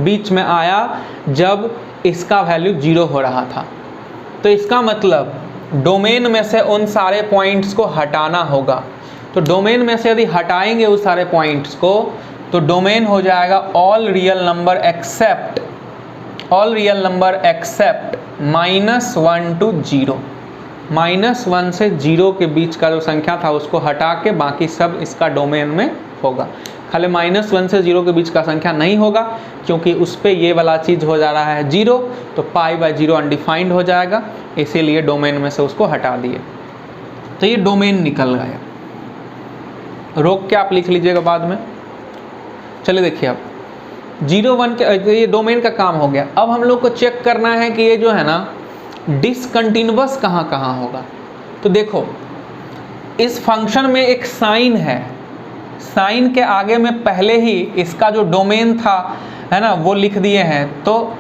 बीच में आया जब इसका वैल्यू 0 हो रहा था। तो इसका मतलब डोमेन में से उन सारे पॉइंट्स को हटाना होगा। तो डोमेन में से यदि हटाएंगे उस सारे पॉइंट्स को तो डोमेन हो जाएगा all real number except -1 to 0। -1 से 0 के बीच का जो संख्या था उसको हटा के बाकी सब इसका डोमेन में होगा। खाली -1 से 0 के बीच का संख्या नहीं होगा क्योंकि उस पर ये वाला चीज़ हो जा रहा है 0, तो पाई बाई 0 अनडिफाइंड हो जाएगा, इसीलिए डोमेन में से उसको हटा दिए। तो ये डोमेन निकल गया, रोक के आप लिख लीजिएगा बाद में। चलिए देखिए अब 0 1 के ये डोमेन का काम हो गया। अब हम लोग को चेक करना है कि ये जो है ना डिसकंटिन्यूअस कहाँ कहाँ होगा। तो देखो इस फंक्शन में एक साइन है, साइन के आगे में पहले ही इसका जो डोमेन था है ना वो लिख दिए हैं। तो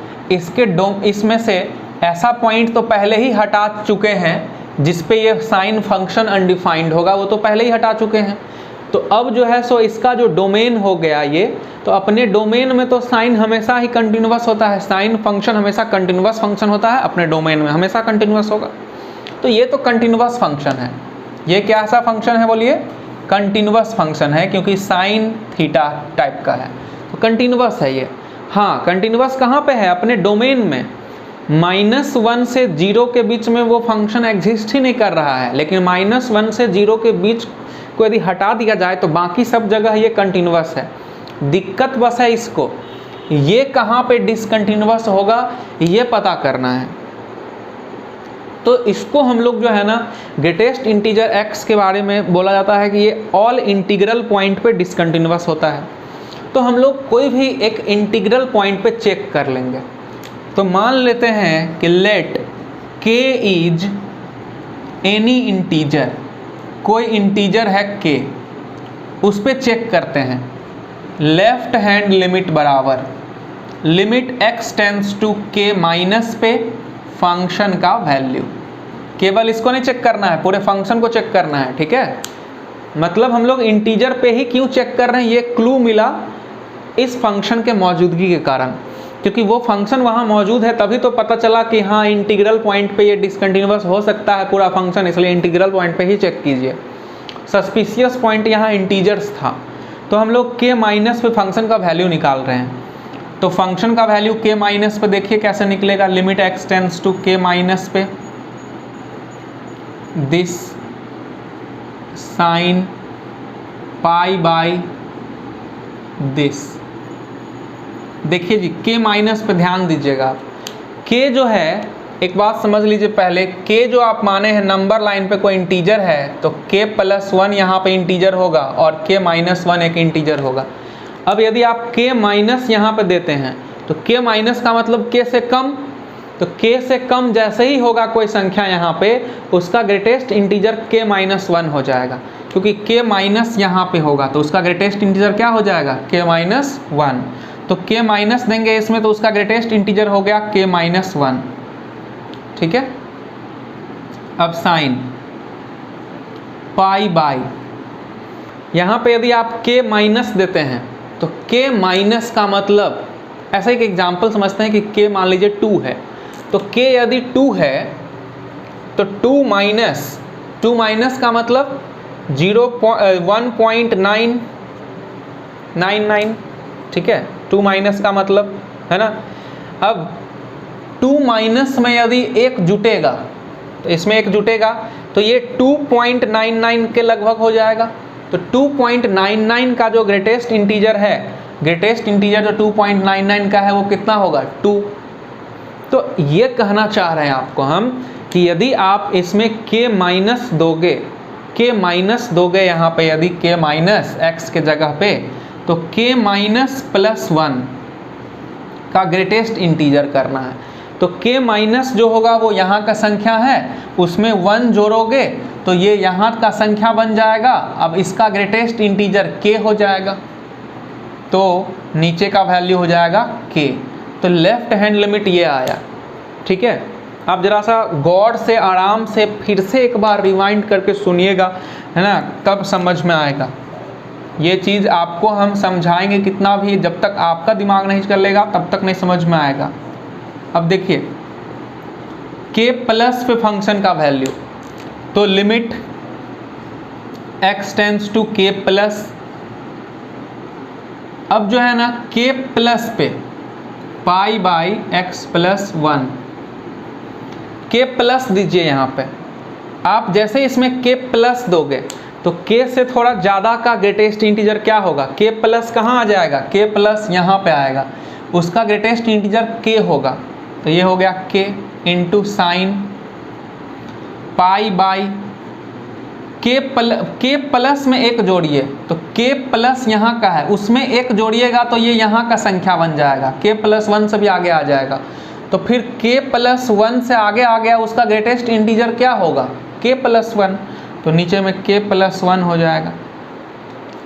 इसमें से ऐसा पॉइंट तो पहले ही हटा चुके हैं जिस पे ये साइन फंक्शन अनडिफाइंड होगा, वो तो पहले ही हटा चुके हैं। तो अब जो है सो इसका जो डोमेन हो गया ये, तो अपने डोमेन में तो साइन हमेशा ही कंटिन्यूअस होता है, साइन फंक्शन हमेशा कंटिन्यूअस फंक्शन होता है, अपने डोमेन में हमेशा कंटिन्यूअस होगा। तो ये तो कंटिन्यूअस फंक्शन है। ये क्या सा फंक्शन है बोलिए, कंटिन्यूअस फंक्शन है क्योंकि साइन थीटा टाइप का है, तो कंटिन्यूअस है ये। हाँ, कंटिन्यूअस कहाँ पे है, अपने डोमेन में। -1 से 0 के बीच में वो फंक्शन एग्जिस्ट ही नहीं कर रहा है, लेकिन -1 से 0 के बीच को यदि हटा दिया जाए तो बाकी सब जगह ये कंटिन्यूअस है। दिक्कत बस है इसको, ये कहाँ पे डिसकंटिन्यूअस होगा ये पता करना है। तो इसको हम लोग जो है ना ग्रेटेस्ट इंटीजर x के बारे में बोला जाता है कि ये ऑल इंटीग्रल पॉइंट पे डिसकंटिन्यूअस होता है। तो हम लोग कोई भी एक इंटीग्रल पॉइंट पे चेक कर लेंगे। तो मान लेते हैं कि let k is any integer, कोई इंटीजर है k, उस पे चेक करते हैं। लेफ्ट हैंड लिमिट बराबर limit x tends to k minus पे फंक्शन का वैल्यू। केवल इसको नहीं चेक करना है, पूरे फंक्शन को चेक करना है, ठीक है। मतलब हम लोग इंटीजर पे ही क्यों चेक कर रहे हैं, ये क्लू मिला इस फंक्शन के मौजूदगी के कारण, क्योंकि वो फंक्शन वहाँ मौजूद है तभी तो पता चला कि हाँ इंटीग्रल पॉइंट पे ये डिसकंटिन्यूअस हो सकता है पूरा फंक्शन, इसलिए इंटीग्रल पॉइंट पे ही चेक कीजिए। सस्पिशियस पॉइंट यहाँ इंटीजर्स था, तो हम लोग k माइनस पे फंक्शन का वैल्यू निकाल रहे हैं। तो फंक्शन का वैल्यू k माइनस पे देखिए कैसे निकलेगा, limit x tends to k minus पे this sine pi by this. देखिए जी k माइनस पे ध्यान दीजिएगा आप। k जो है, एक बात समझ लीजिए पहले, k जो आप माने हैं नंबर लाइन पे कोई इंटीजर है तो k प्लस 1 यहाँ पे इंटीजर होगा और k माइनस 1 एक इंटीजर होगा। अब यदि आप k माइनस यहाँ पे देते हैं तो k माइनस का मतलब k से कम, तो k से कम जैसे ही होगा कोई संख्या यहाँ पे, उसका ग्रेटेस्ट इंटीजर k माइनस 1 हो जाएगा, क्योंकि k माइनस यहाँ पे होगा तो उसका ग्रेटेस्ट इंटीजर क्या हो जाएगा, k माइनस 1। तो k माइनस देंगे इसमें तो उसका ग्रेटेस्ट इंटीजर हो गया k माइनस 1। ठीक है। अब साइन पाई बाई, यहाँ पे यदि आप k माइनस देते हैं तो k माइनस का मतलब, ऐसा एक एग्जाम्पल समझते हैं कि k मान लीजिए 2 है, तो k यदि 2 है तो 2 माइनस का मतलब 1.999। ठीक है, 2 माइनस का मतलब है ना। अब 2 माइनस में यदि एक जुटेगा तो इसमें एक जुटेगा तो ये 2.99 के लगभग हो जाएगा। तो 2.99 का जो ग्रेटेस्ट इंटीजर है, ग्रेटेस्ट इंटीजर जो 2.99 का है वो कितना होगा, 2। तो ये कहना चाह रहे हैं आपको हम कि यदि आप इसमें k माइनस दोगे यहाँ पे, यदि k माइनस x के जगह पे, तो k माइनस प्लस 1 का ग्रेटेस्ट इंटीजर करना है। तो k माइनस जो होगा वो यहाँ का संख्या है, उसमें 1 जोड़ोगे तो ये यहाँ का संख्या बन जाएगा। अब इसका ग्रेटेस्ट इंटीजर k हो जाएगा, तो नीचे का वैल्यू हो जाएगा k। तो लेफ्ट हैंड लिमिट ये आया। ठीक है, आप जरा सा गौर से आराम से फिर से एक बार रिवाइंड करके सुनिएगा, है ना, तब समझ में आएगा। ये चीज़ आपको हम समझाएंगे कितना भी, जब तक आपका दिमाग नहीं चल लेगा तब तक नहीं समझ में आएगा। अब देखिए k प्लस पे फंक्शन का वैल्यू, तो limit x tends to k plus. अब जो है ना k प्लस पे pi by x plus 1, k plus दीजिए यहाँ पे। आप जैसे इसमें k प्लस दोगे तो k से थोड़ा ज़्यादा का ग्रेटेस्ट इंटीजर क्या होगा, k प्लस कहाँ आ जाएगा, k प्लस यहाँ पे आएगा, उसका ग्रेटेस्ट इंटीजर k होगा। तो ये हो गया k into sine pi by k plus में एक जोड़िए, तो k प्लस यहाँ का है, उसमें एक जोड़िएगा तो ये यहाँ का संख्या बन जाएगा, k प्लस 1 से भी आगे आ जाएगा। तो फिर k प्लस 1 से आगे आ गया, उसका ग्रेटेस्ट इंटीजर क्या होगा, k प्लस 1। तो नीचे में k प्लस 1 हो जाएगा,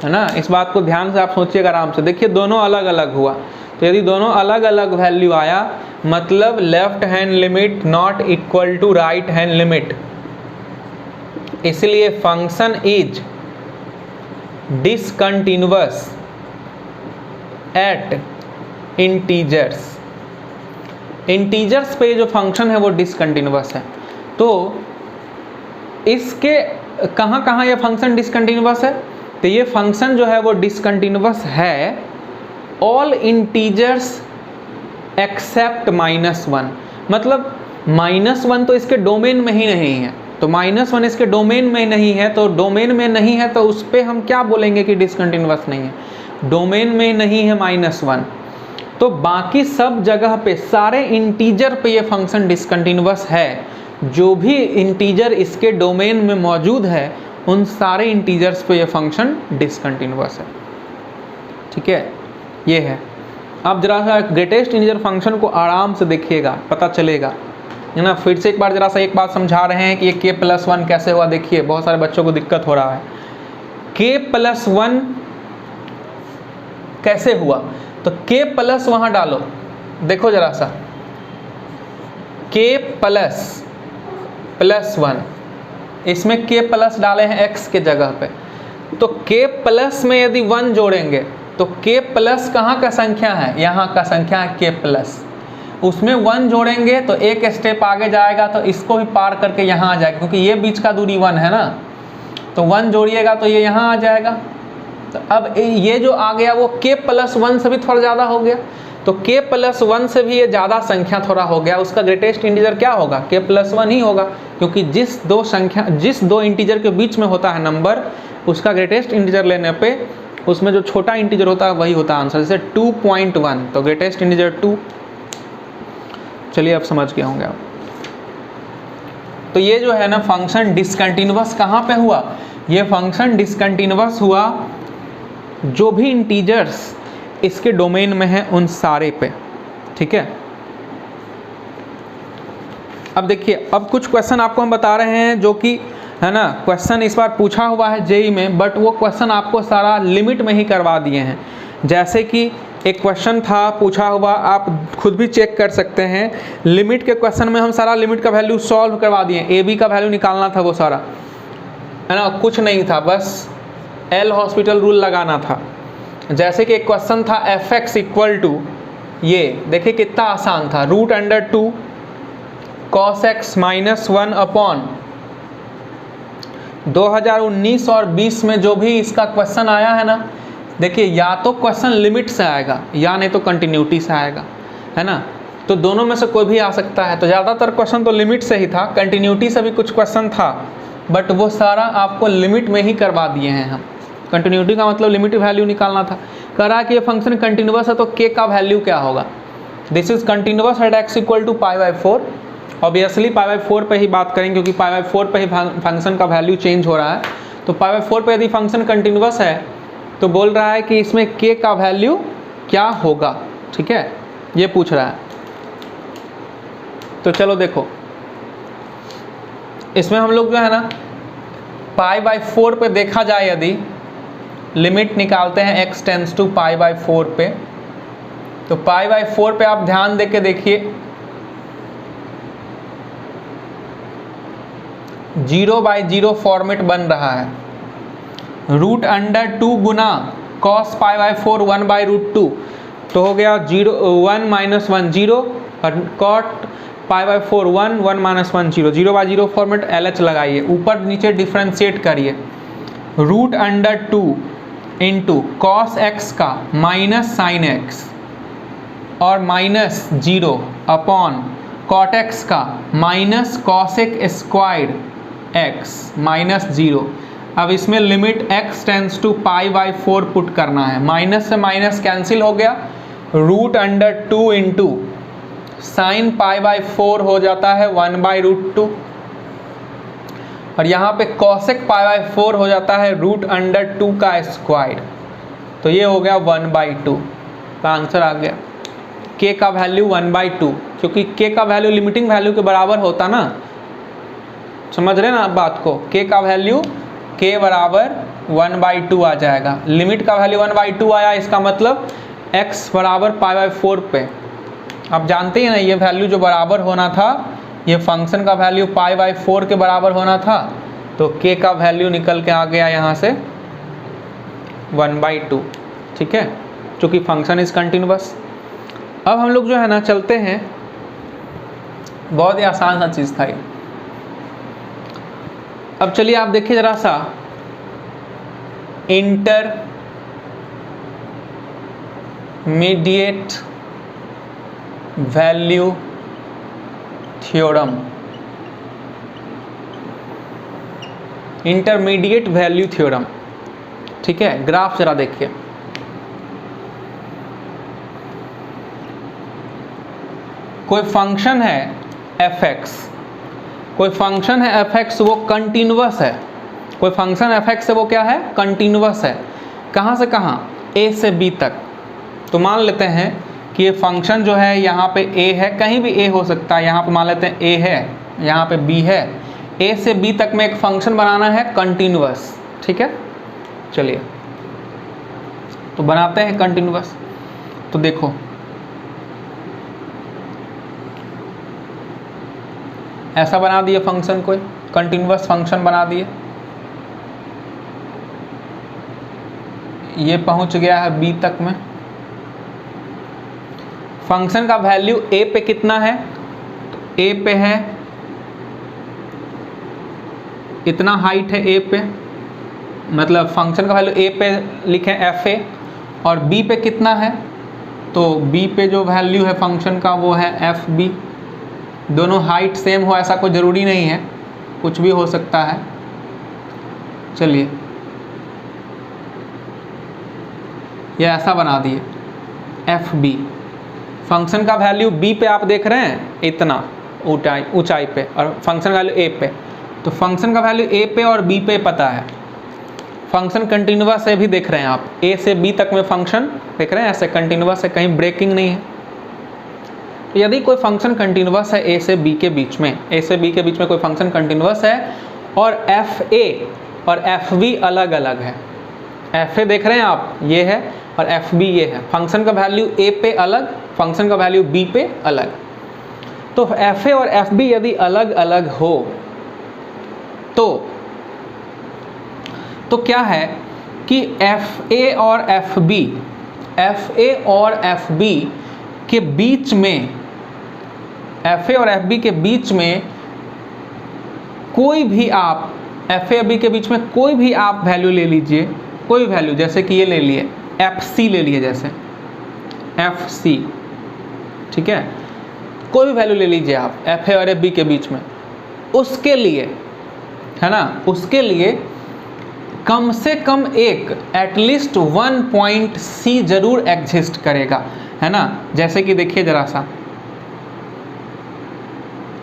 है ना। इस बात को ध्यान से आप सोचिएगा आराम से। देखिए दोनों अलग अलग हुआ, तो यदि दोनों अलग अलग वैल्यू आया मतलब left hand limit not equal to right hand limit, इसलिए function is discontinuous at integers. Integers पे जो फंक्शन है वो डिसकंटिन्यूअस है। तो इसके कहाँ कहाँ ये फंक्शन डिसकंटिन्यूअस है, तो ये फंक्शन जो है वो डिसकंटिन्यूअस है ऑल इंटीजर्स एक्सेप्ट -1। मतलब -1 तो इसके डोमेन में ही नहीं है, तो -1 इसके डोमेन में नहीं है, तो डोमेन में नहीं है तो उस पर हम क्या बोलेंगे कि डिसकंटिन्यूअस नहीं है, डोमेन में नहीं है -1। तो बाकी सब जगह पे सारे इंटीजर पे ये फंक्शन डिसकंटिन्यूअस है। जो भी इंटीजर इसके डोमेन में मौजूद है उन सारे इंटीजर्स पे ये फंक्शन डिसकंटिन्यूअस है। ठीक है, ये है। आप जरा सा ग्रेटेस्ट इंटीजर फंक्शन को आराम से देखिएगा, पता चलेगा, है ना। फिर से एक बार जरा सा एक बात समझा रहे हैं कि ये k प्लस 1 कैसे हुआ। देखिए बहुत सारे बच्चों को दिक्कत हो रहा है, k प्लस 1 कैसे हुआ, तो k प्लस वहाँ डालो, देखो जरा सा, k प्लस 1, इसमें k प्लस डाले हैं x के जगह पे, तो k प्लस में यदि 1 जोड़ेंगे तो k प्लस कहाँ का संख्या है, यहाँ का संख्या है k प्लस, उसमें 1 जोड़ेंगे तो एक स्टेप आगे जाएगा, तो इसको भी पार करके यहाँ आ जाएगा, क्योंकि ये बीच का दूरी 1 है ना, तो 1 जोड़िएगा तो ये यहाँ आ जाएगा। तो अब ये जो आ गया वो k प्लस 1 से भी थोड़ा ज़्यादा हो गया, तो k प्लस 1 से भी ये ज़्यादा संख्या थोड़ा हो गया, उसका ग्रेटेस्ट इंटीजर क्या होगा, k प्लस 1 ही होगा, क्योंकि जिस दो इंटीजर के बीच में होता है नंबर, उसका ग्रेटेस्ट इंटीजर लेने पे उसमें जो छोटा इंटीजर होता है वही होता है आंसर। जैसे 2.1 तो ग्रेटेस्ट इंटीजर 2। चलिए अब समझ गए होंगे आप। तो ये जो है ना फंक्शन डिसकंटिन्यूअस कहाँ पे हुआ? ये फंक्शन डिसकंटिन्यूअस हुआ जो भी इंटीजर्स इसके डोमेन में है उन सारे पे, ठीक है। अब देखिए, अब कुछ क्वेश्चन आपको हम बता रहे हैं जो कि है ना क्वेश्चन इस बार पूछा हुआ है जेई में, बट वो क्वेश्चन आपको सारा लिमिट में ही करवा दिए हैं। जैसे कि एक क्वेश्चन था पूछा हुआ, आप खुद भी चेक कर सकते हैं, लिमिट के क्वेश्चन में हम सारा लिमिट का वैल्यू सॉल्व करवा दिए। ए बी का वैल्यू निकालना था वो सारा, है ना, कुछ नहीं था, बस एल हॉस्पिटल रूल लगाना था। जैसे कि एक क्वेश्चन था एफ एक्स इक्वल टू, ये देखिए कितना आसान था, √2 cos x - 1 अपॉन 2019 और 20 में जो भी इसका क्वेश्चन आया है ना, देखिए या तो क्वेश्चन लिमिट से आएगा या नहीं तो कंटिन्यूटी से आएगा, है ना। तो दोनों में से कोई भी आ सकता है। तो ज़्यादातर क्वेश्चन तो लिमिट से ही था, कंटिन्यूटी से भी कुछ क्वेश्चन था, बट वो सारा आपको लिमिट में ही करवा दिए हैं हम। कंटिन्यूटी का मतलब लिमिट वैल्यू निकालना था। कह रहा है कि ये फंक्शन कंटिन्यूअस है तो k का वैल्यू क्या होगा? This is continuous at x equal to π/4। Obviously π/4 पे ही बात करेंगे क्योंकि π/4 पे ही फंक्शन का वैल्यू चेंज हो रहा है। तो π/4 पे यदि फंक्शन कंटिन्यूअस है तो बोल रहा है कि इसमें k का वैल्यू क्या होगा, ठीक है, ये पूछ रहा है। तो चलो देखो, इसमें हम लोग जो है ना π/4 पे देखा जाए, यदि लिमिट निकालते हैं x टेंड्स टू π/4 पे, तो π/4 पे आप ध्यान दे के देखिए 0/0 फॉर्मेट बन रहा है। √2 गुना cos π/4 1/√2 तो हो गया 0 1 - 1 0 और cot π/4 1 1 - 1 0, 0/0 फॉर्मेट LH लगाइए, ऊपर नीचे डिफ्रेंशिएट करिए। √2 इंटू cos x का माइनस साइन x और -0 अपॉन cot x का माइनस cosec स्क्वायर्ड x -0। अब इसमें limit x tends to π/4 put करना है, माइनस से माइनस कैंसिल हो गया, √2 इंटू साइन π/4 हो जाता है 1/√2 और यहाँ पे cosec π/4 हो जाता है √2 का स्क्वायर। तो ये हो गया 1/2 का आंसर आ गया। k का वैल्यू 1/2, क्योंकि k का वैल्यू लिमिटिंग वैल्यू के बराबर होता ना, समझ रहे ना आप बात को। k का वैल्यू k बराबर 1/2 आ जाएगा। लिमिट का वैल्यू 1/2 आया, इसका मतलब x बराबर π/4 पे। आप जानते हैं ना ये वैल्यू जो बराबर होना था, ये फंक्शन का वैल्यू π/4 के बराबर होना था, तो k का वैल्यू निकल के आ गया यहाँ से 1/2, ठीक है, क्योंकि फंक्शन इज कंटिन्यूअस। अब हम लोग जो है ना चलते हैं, बहुत ही आसान सा चीज़ था ये। अब चलिए आप देखिए जरा सा intermediate value theorem. Intermediate value theorem, ठीक है। ग्राफ जरा देखिए, कोई फंक्शन है f(x), कोई फंक्शन है f(x), वो कंटिन्यूअस है। कोई फंक्शन f(x) है वो क्या है? कंटिन्यूअस है। कहाँ से कहाँ? a से b तक। तो मान लेते हैं कि ये फंक्शन जो है यहाँ पे a है, कहीं भी a हो सकता है, यहाँ पे मान लेते हैं a है, यहाँ पे b है, a से b तक में एक फंक्शन बनाना है कंटिन्यूअस, ठीक है। चलिए तो बनाते हैं कंटिन्यूअस। तो देखो ऐसा बना दिए फंक्शन, कोई कंटिन्यूअस फंक्शन बना दिए, ये पहुंच गया है b तक में। फंक्शन का वैल्यू a पे कितना है? तो a पे है इतना हाइट है a पे, मतलब फंक्शन का वैल्यू a पे लिखें fa, और b पे कितना है? तो b पे जो वैल्यू है फंक्शन का वो है fb। दोनों हाइट सेम हो ऐसा कोई ज़रूरी नहीं है, कुछ भी हो सकता है। चलिए या ऐसा बना दिए एफ बी, फंक्शन का वैल्यू बी पे आप देख रहे हैं इतना ऊंचाई पे और फंक्शन का वैल्यू ए पे, तो फंक्शन का वैल्यू ए पे और बी पे पता है, फंक्शन कंटिन्यूअस है भी देख रहे हैं आप, ए से बी तक में फंक्शन देख रहे हैं ऐसे कंटिन्यूअस है, कहीं ब्रेकिंग नहीं है। तो यदि कोई फंक्शन कंटिन्यूअस है ए से बी के बीच में, ए से बी के बीच में कोई फंक्शन कंटिन्यूअस है और एफ ए और एफ बी अलग अलग है, एफ ए देख रहे हैं आप ये है और एफ बी ये है, फंक्शन का वैल्यू ए पे अलग, फंक्शन का वैल्यू बी पे अलग, तो एफ ए और एफ बी यदि अलग अलग हो तो क्या है कि एफ ए और एफ बी, एफ ए और एफ बी के बीच में, एफ ए और एफ बी के बीच में कोई भी आप, एफ ए बी के बीच में कोई भी आप वैल्यू ले लीजिए, कोई वैल्यू, जैसे कि ये ले लिए एफ सी ले लिए, जैसे एफ सी, ठीक है, कोई भी वैल्यू ले लीजिए आप एफ ए और एफ बी के बीच में, उसके लिए है ना, उसके लिए कम से कम एक एटलीस्ट 1 पॉइंट सी जरूर एग्जिस्ट करेगा, है ना। जैसे कि देखिए जरा सा,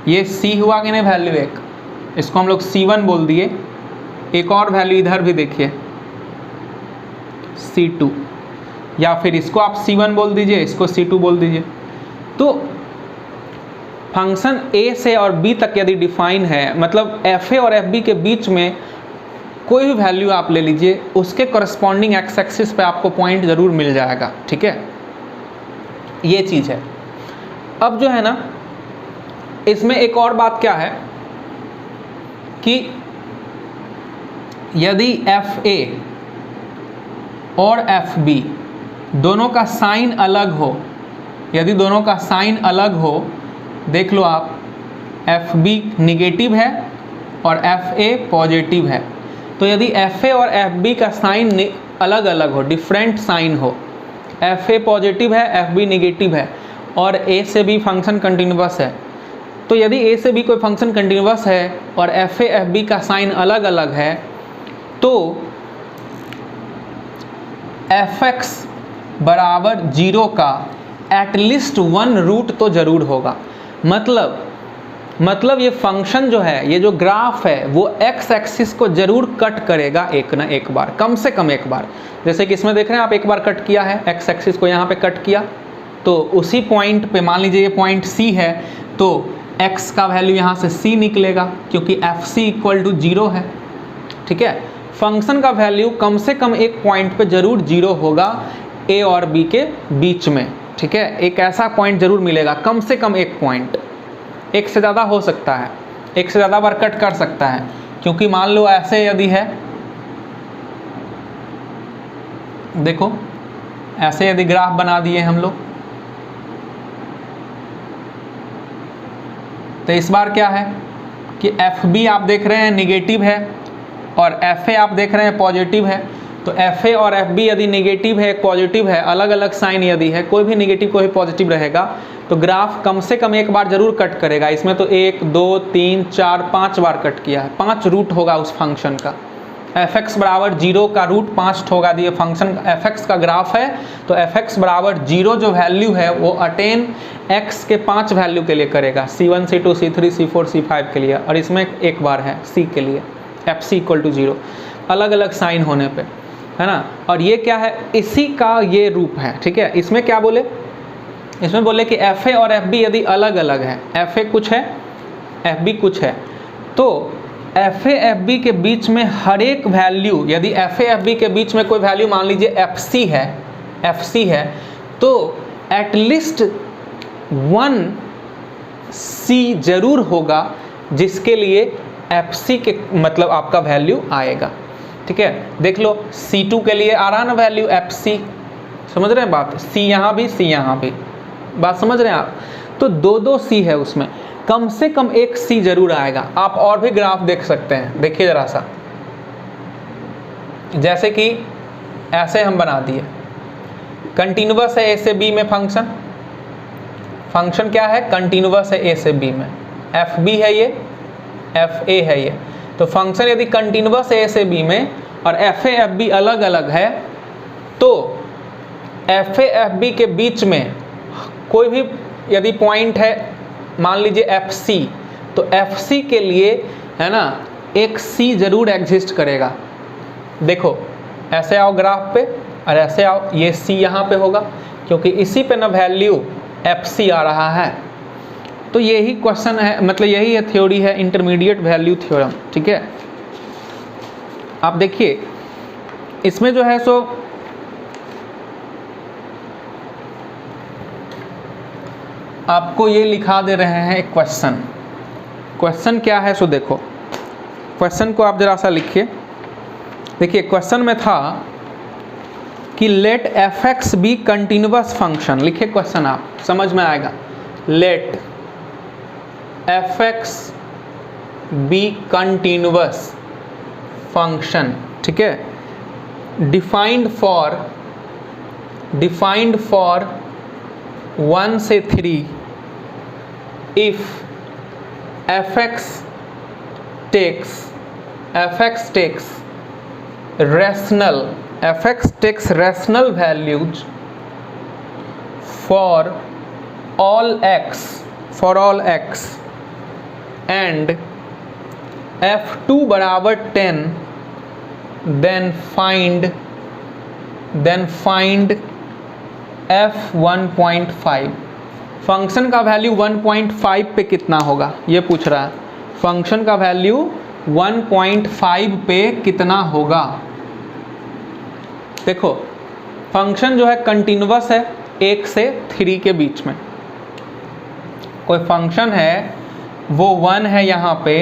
ये सी हुआ कि नहीं वैल्यू एक, इसको हम लोग C1 बोल दिए, एक और वैल्यू इधर भी देखिए C2, या फिर इसको आप C1 बोल दीजिए, इसको C2 बोल दीजिए। तो फंक्शन A से और B तक यदि डिफाइन है, मतलब एफ ए और एफ बी के बीच में कोई भी वैल्यू आप ले लीजिए, उसके करस्पॉन्डिंग एक्स एक्सिस पे आपको पॉइंट ज़रूर मिल जाएगा, ठीक है, ये चीज़ है। अब जो है ना, इसमें एक और बात क्या है कि यदि एफ ए और एफ बी दोनों का साइन अलग हो, यदि दोनों का साइन अलग हो, देख लो आप, एफ बी निगेटिव है और एफ ए पॉजिटिव है, तो यदि एफ ए और एफ बी का साइन अलग अलग हो, डिफरेंट साइन हो, एफ ए पॉजिटिव है एफ बी निगेटिव है और ए से बी फंक्शन कंटिन्यूअस है, तो यदि ए से बी कोई फंक्शन कंटिन्यूअस है और एफ ए एफ बी का साइन अलग अलग है, तो एफ एक्स बराबर 0 का एटलीस्ट 1 रूट तो ज़रूर होगा। मतलब ये फंक्शन जो है, ये जो ग्राफ है, वो एक्स एक्सिस को जरूर कट करेगा एक ना एक बार, कम से कम एक बार। जैसे कि इसमें देख रहे हैं आप, एक बार कट किया है, एक्स एक्सिस को यहाँ पे कट किया, तो उसी पॉइंट पे मान लीजिए ये पॉइंट सी है, तो x का वैल्यू यहाँ से c निकलेगा क्योंकि एफ सी इक्वल टू 0 है, ठीक है। फंक्शन का वैल्यू कम से कम एक पॉइंट पे जरूर 0 होगा a और b के बीच में, ठीक है, एक ऐसा पॉइंट जरूर मिलेगा, कम से कम एक पॉइंट, एक से ज़्यादा हो सकता है, एक से ज़्यादा बार कट कर सकता है, क्योंकि मान लो ऐसे यदि है, देखो ऐसे यदि ग्राफ बना दिए हम लोग, तो इस बार क्या है कि एफ बी आप देख रहे हैं निगेटिव है और एफ ए आप देख रहे हैं पॉजिटिव है, तो एफ ए और एफ बी यदि निगेटिव है पॉजिटिव है, अलग अलग साइन यदि है, कोई भी निगेटिव कोई भी पॉजिटिव रहेगा, तो ग्राफ कम से कम एक बार जरूर कट करेगा। इसमें तो 1 2 3 4 5 बार कट किया है, 5 रूट होगा उस फंक्शन का। एफ एक्स बराबर 0 का रूट 5 होगा, दिए फंक्शन एफ एक्स का ग्राफ है, तो एफ एक्स बराबर 0 जो वैल्यू है वो अटेन एक्स के 5 वैल्यू के लिए करेगा, C1 C2 C3 C4 C5 के लिए, और इसमें एक बार है C के लिए, एफ सी इक्वल टू 0, अलग अलग साइन होने पे, है ना। और ये क्या है, इसी का ये रूप है, ठीक है। इसमें क्या बोले, इसमें बोले कि एफ ए और एफ बी यदि अलग अलग है, एफ ए कुछ है एफ बी कुछ है, तो एफ ए एफ बी के बीच में हर एक वैल्यू, यदि एफ ए एफ बी के बीच में कोई वैल्यू मान लीजिए एफ सी है, तो एटलीस्ट 1 सी जरूर होगा जिसके लिए एफ सी के मतलब आपका वैल्यू आएगा, ठीक है। देख लो C2 के लिए आ रहा ना वैल्यू एफ सी, समझ रहे हैं बात, C यहाँ भी C यहाँ भी, बात समझ रहे हैं आप। तो 2 C है उसमें, कम से कम एक C जरूर आएगा। आप और भी ग्राफ देख सकते हैं, देखिए ज़रा सा, जैसे कि ऐसे हम बना दिए, कंटिन्यूअस है A से B में फंक्शन क्या है, कंटिन्यूअस है A से B में, एफ बी है ये, एफ ए है ये, तो फंक्शन यदि कंटिन्यूअस है A से B में और एफ ए एफ बी अलग अलग है, तो एफ ए एफ बी के बीच में कोई भी यदि पॉइंट है, मान लीजिए एफ सी, तो एफ सी के लिए है ना एक सी जरूर एग्जिस्ट करेगा। देखो ऐसे आओ ग्राफ पे और ऐसे आओ, ये सी यहाँ पे होगा क्योंकि इसी पे ना वैल्यू एफ सी आ रहा है। तो यही क्वेश्चन है, मतलब यही है थ्योरी है इंटरमीडिएट वैल्यू थ्योरम। ठीक है, आप देखिए इसमें जो है सो आपको ये लिखा दे रहे हैं एक क्वेश्चन। क्वेश्चन क्या है सो देखो, क्वेश्चन को आप जरा सा लिखिए। देखिए क्वेश्चन में था कि let F X be continuous function, लिखिए क्वेश्चन, आप समझ में आएगा। Let F X be continuous function, ठीक है, डिफाइंड फॉर 1 से 3 if f(x) takes rational values for all x and f2 बराबर 10, then find f1.5। फंक्शन का वैल्यू 1.5 पे कितना होगा ये पूछ रहा है। फंक्शन का वैल्यू 1.5 पे कितना होगा। देखो फंक्शन जो है कंटिन्यूअस है 1 से 3 के बीच में। कोई फंक्शन है वो 1 है यहाँ पे,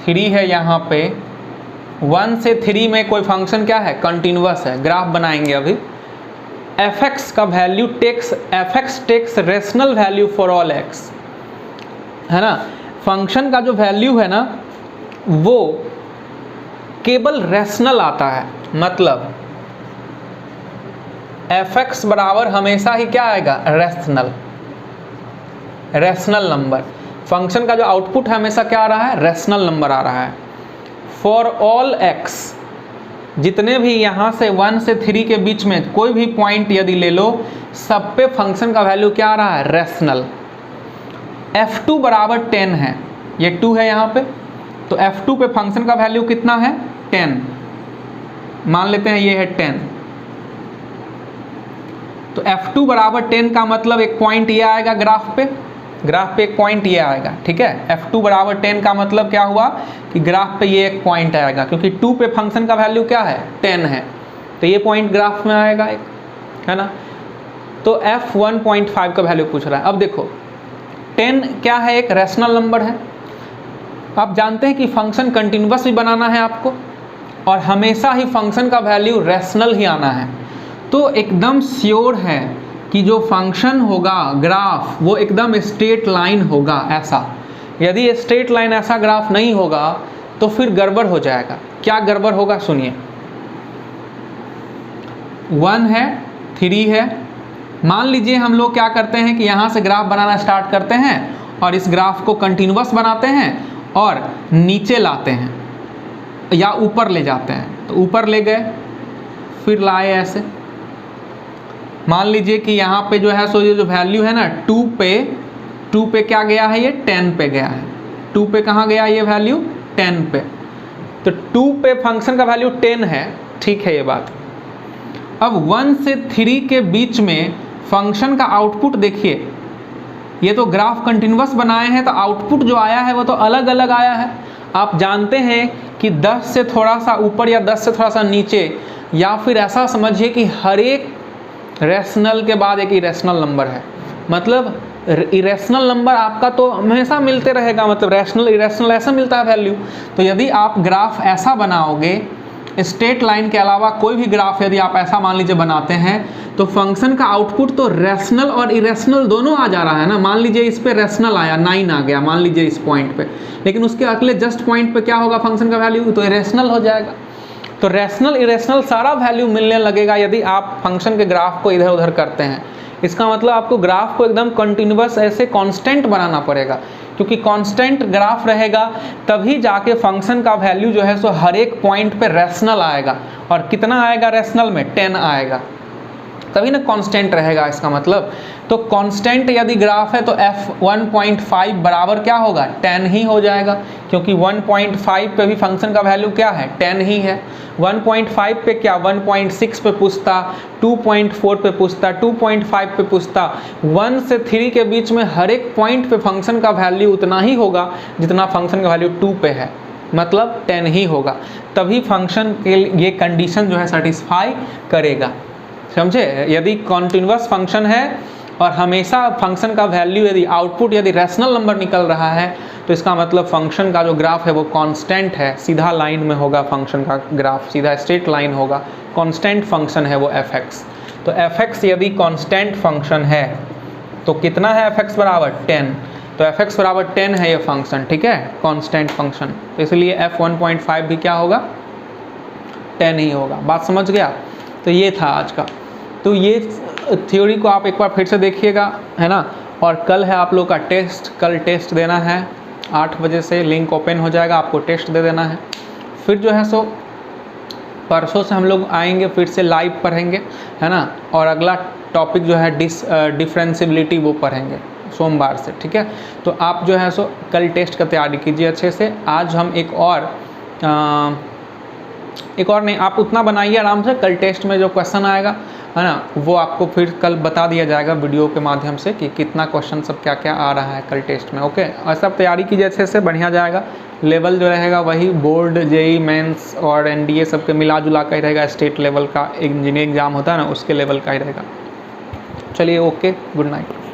3 है यहाँ पे। 1 से 3 में कोई फंक्शन क्या है, कंटिन्यूअस है। ग्राफ बनाएंगे अभी। f(x) का value takes rational value for all x, है ना। फंक्शन का जो वैल्यू है ना वो केवल रेशनल आता है, मतलब f(x) बराबर हमेशा ही क्या आएगा, रेशनल नंबर। फंक्शन का जो आउटपुट है हमेशा क्या आ रहा है, रेशनल नंबर आ रहा है। फॉर ऑल x, जितने भी यहाँ से 1 से 3 के बीच में कोई भी पॉइंट यदि ले लो, सब पे फंक्शन का वैल्यू क्या आ रहा है, रेशनल। f2 बराबर 10 है, ये 2 है यहाँ पे, तो f2 पे फंक्शन का वैल्यू कितना है, 10 मान लेते हैं, ये है 10। तो f2 बराबर 10 का मतलब एक पॉइंट ये आएगा ग्राफ पे एक पॉइंट ये आएगा। ठीक है, f2 बराबर 10 का मतलब क्या हुआ कि ग्राफ पे ये एक पॉइंट आएगा, क्योंकि 2 पे फंक्शन का वैल्यू क्या है, 10 है, तो ये पॉइंट ग्राफ में आएगा एक, है ना। तो f1.5 का वैल्यू पूछ रहा है। अब देखो 10 क्या है, एक रैशनल नंबर है। आप जानते हैं कि फंक्शन कंटिन्यूअस भी बनाना है आपको, और हमेशा ही फंक्शन का वैल्यू रैशनल ही आना है। तो एकदम श्योर है कि जो फंक्शन होगा ग्राफ वो एकदम स्ट्रेट लाइन होगा ऐसा। यदि स्ट्रेट लाइन ऐसा ग्राफ नहीं होगा तो फिर गड़बड़ हो जाएगा। क्या गड़बड़ होगा सुनिए, 1 है 3 है, मान लीजिए हम लोग क्या करते हैं कि यहाँ से ग्राफ बनाना स्टार्ट करते हैं और इस ग्राफ को कंटिन्यूअस बनाते हैं और नीचे लाते हैं या ऊपर ले जाते हैं। तो ऊपर ले गए, फिर लाए ऐसे। मान लीजिए कि यहाँ पे जो है सो ये जो वैल्यू है ना 2 पे क्या गया है, ये 10 पे गया है। 2 पे कहाँ गया ये वैल्यू, 10 पे। तो 2 पे फंक्शन का वैल्यू 10 है, ठीक है ये बात। अब 1 से 3 के बीच में फंक्शन का आउटपुट देखिए, ये तो ग्राफ कंटिन्यूअस बनाए हैं तो आउटपुट जो आया है वो तो अलग अलग आया है। आप जानते हैं कि 10 से थोड़ा सा ऊपर या 10 से थोड़ा सा नीचे, या फिर ऐसा समझिए कि हर एक रैशनल के बाद एक इरेशनल नंबर है। मतलब इरेशनल नंबर आपका तो हमेशा मिलते रहेगा, मतलब रैशनल इरेशनल ऐसा मिलता है वैल्यू। तो यदि आप ग्राफ ऐसा बनाओगे, स्ट्रेट लाइन के अलावा कोई भी ग्राफ यदि आप ऐसा मान लीजिए बनाते हैं, तो फंक्शन का आउटपुट तो रैशनल और इरेशनल दोनों आ जा रहा है ना। मान लीजिए इस पे रैशनल आया, 9 आ गया मान लीजिए इस पॉइंट पे, लेकिन उसके अगले जस्ट पॉइंट पे क्या होगा फंक्शन का वैल्यू, तो इरेशनल हो जाएगा। तो रैशनल इरेशनल सारा वैल्यू मिलने लगेगा यदि आप फंक्शन के ग्राफ को इधर उधर करते हैं। इसका मतलब आपको ग्राफ को एकदम कंटिन्यूअस ऐसे कांस्टेंट बनाना पड़ेगा, क्योंकि कांस्टेंट ग्राफ रहेगा तभी जाके फंक्शन का वैल्यू जो है सो हर एक पॉइंट पे रैशनल आएगा। और कितना आएगा रैशनल में, 10 आएगा। तभी ना कांस्टेंट रहेगा इसका मतलब। तो कांस्टेंट यदि ग्राफ है तो f1.5 बराबर क्या होगा 10 ही हो जाएगा, क्योंकि 1.5 पे भी फंक्शन का वैल्यू क्या है 10 ही है। 1.5 पे क्या 1.6 पे पूछता, 2.4 पे पूछता, 2.5 पे पूछता, 1 से 3 के बीच में हर एक पॉइंट पे फंक्शन का वैल्यू उतना ही होगा जितना फंक्शन का वैल्यू 2 पे है, मतलब 10 ही होगा। तभी फंक्शन के ये कंडीशन जो है सेटिस्फाई करेगा, समझे। यदि कॉन्टिन्यूअस फंक्शन है और हमेशा फंक्शन का वैल्यू यदि आउटपुट यदि रैशनल नंबर निकल रहा है तो इसका मतलब फंक्शन का जो ग्राफ है वो कांस्टेंट है, सीधा लाइन में होगा फंक्शन का ग्राफ, सीधा स्ट्रेट लाइन होगा, कांस्टेंट फंक्शन है वो fx। तो fx यदि कांस्टेंट फंक्शन है तो कितना है fx बराबर 10, तो fx बराबर 10 है ये फंक्शन, ठीक है, कांस्टेंट फंक्शन। तो इसलिए f1.5 भी क्या होगा 10 ही होगा। बात समझ गया। तो ये था आज का। तो ये थ्योरी को आप एक बार फिर से देखिएगा, है ना। और कल है आप लोग का टेस्ट, कल टेस्ट देना है 8 बजे से, लिंक ओपन हो जाएगा, आपको टेस्ट दे देना है। फिर जो है सो परसों से हम लोग आएंगे फिर से लाइव पढ़ेंगे, है ना। और अगला टॉपिक जो है डिफरेंशियबिलिटी वो पढ़ेंगे सोमवार से, ठीक है। तो आप जो है सो कल टेस्ट का तैयारी कीजिए अच्छे से। आज हम एक और नहीं, आप उतना बनाइए आराम से, कल टेस्ट में जो क्वेश्चन आएगा, है ना, वो आपको फिर कल बता दिया जाएगा वीडियो के माध्यम से कि कितना क्वेश्चन सब क्या क्या आ रहा है कल टेस्ट में, ओके। और सब तैयारी कीजिए अच्छे से, बढ़िया जाएगा। लेवल जो रहेगा वही बोर्ड, जेई मेंस और एनडीए सब के मिला जुला का ही रहेगा, स्टेट लेवल का इंजीनियरिंग एग्जाम होता है ना उसके लेवल का ही रहेगा। चलिए ओके, गुड नाइट।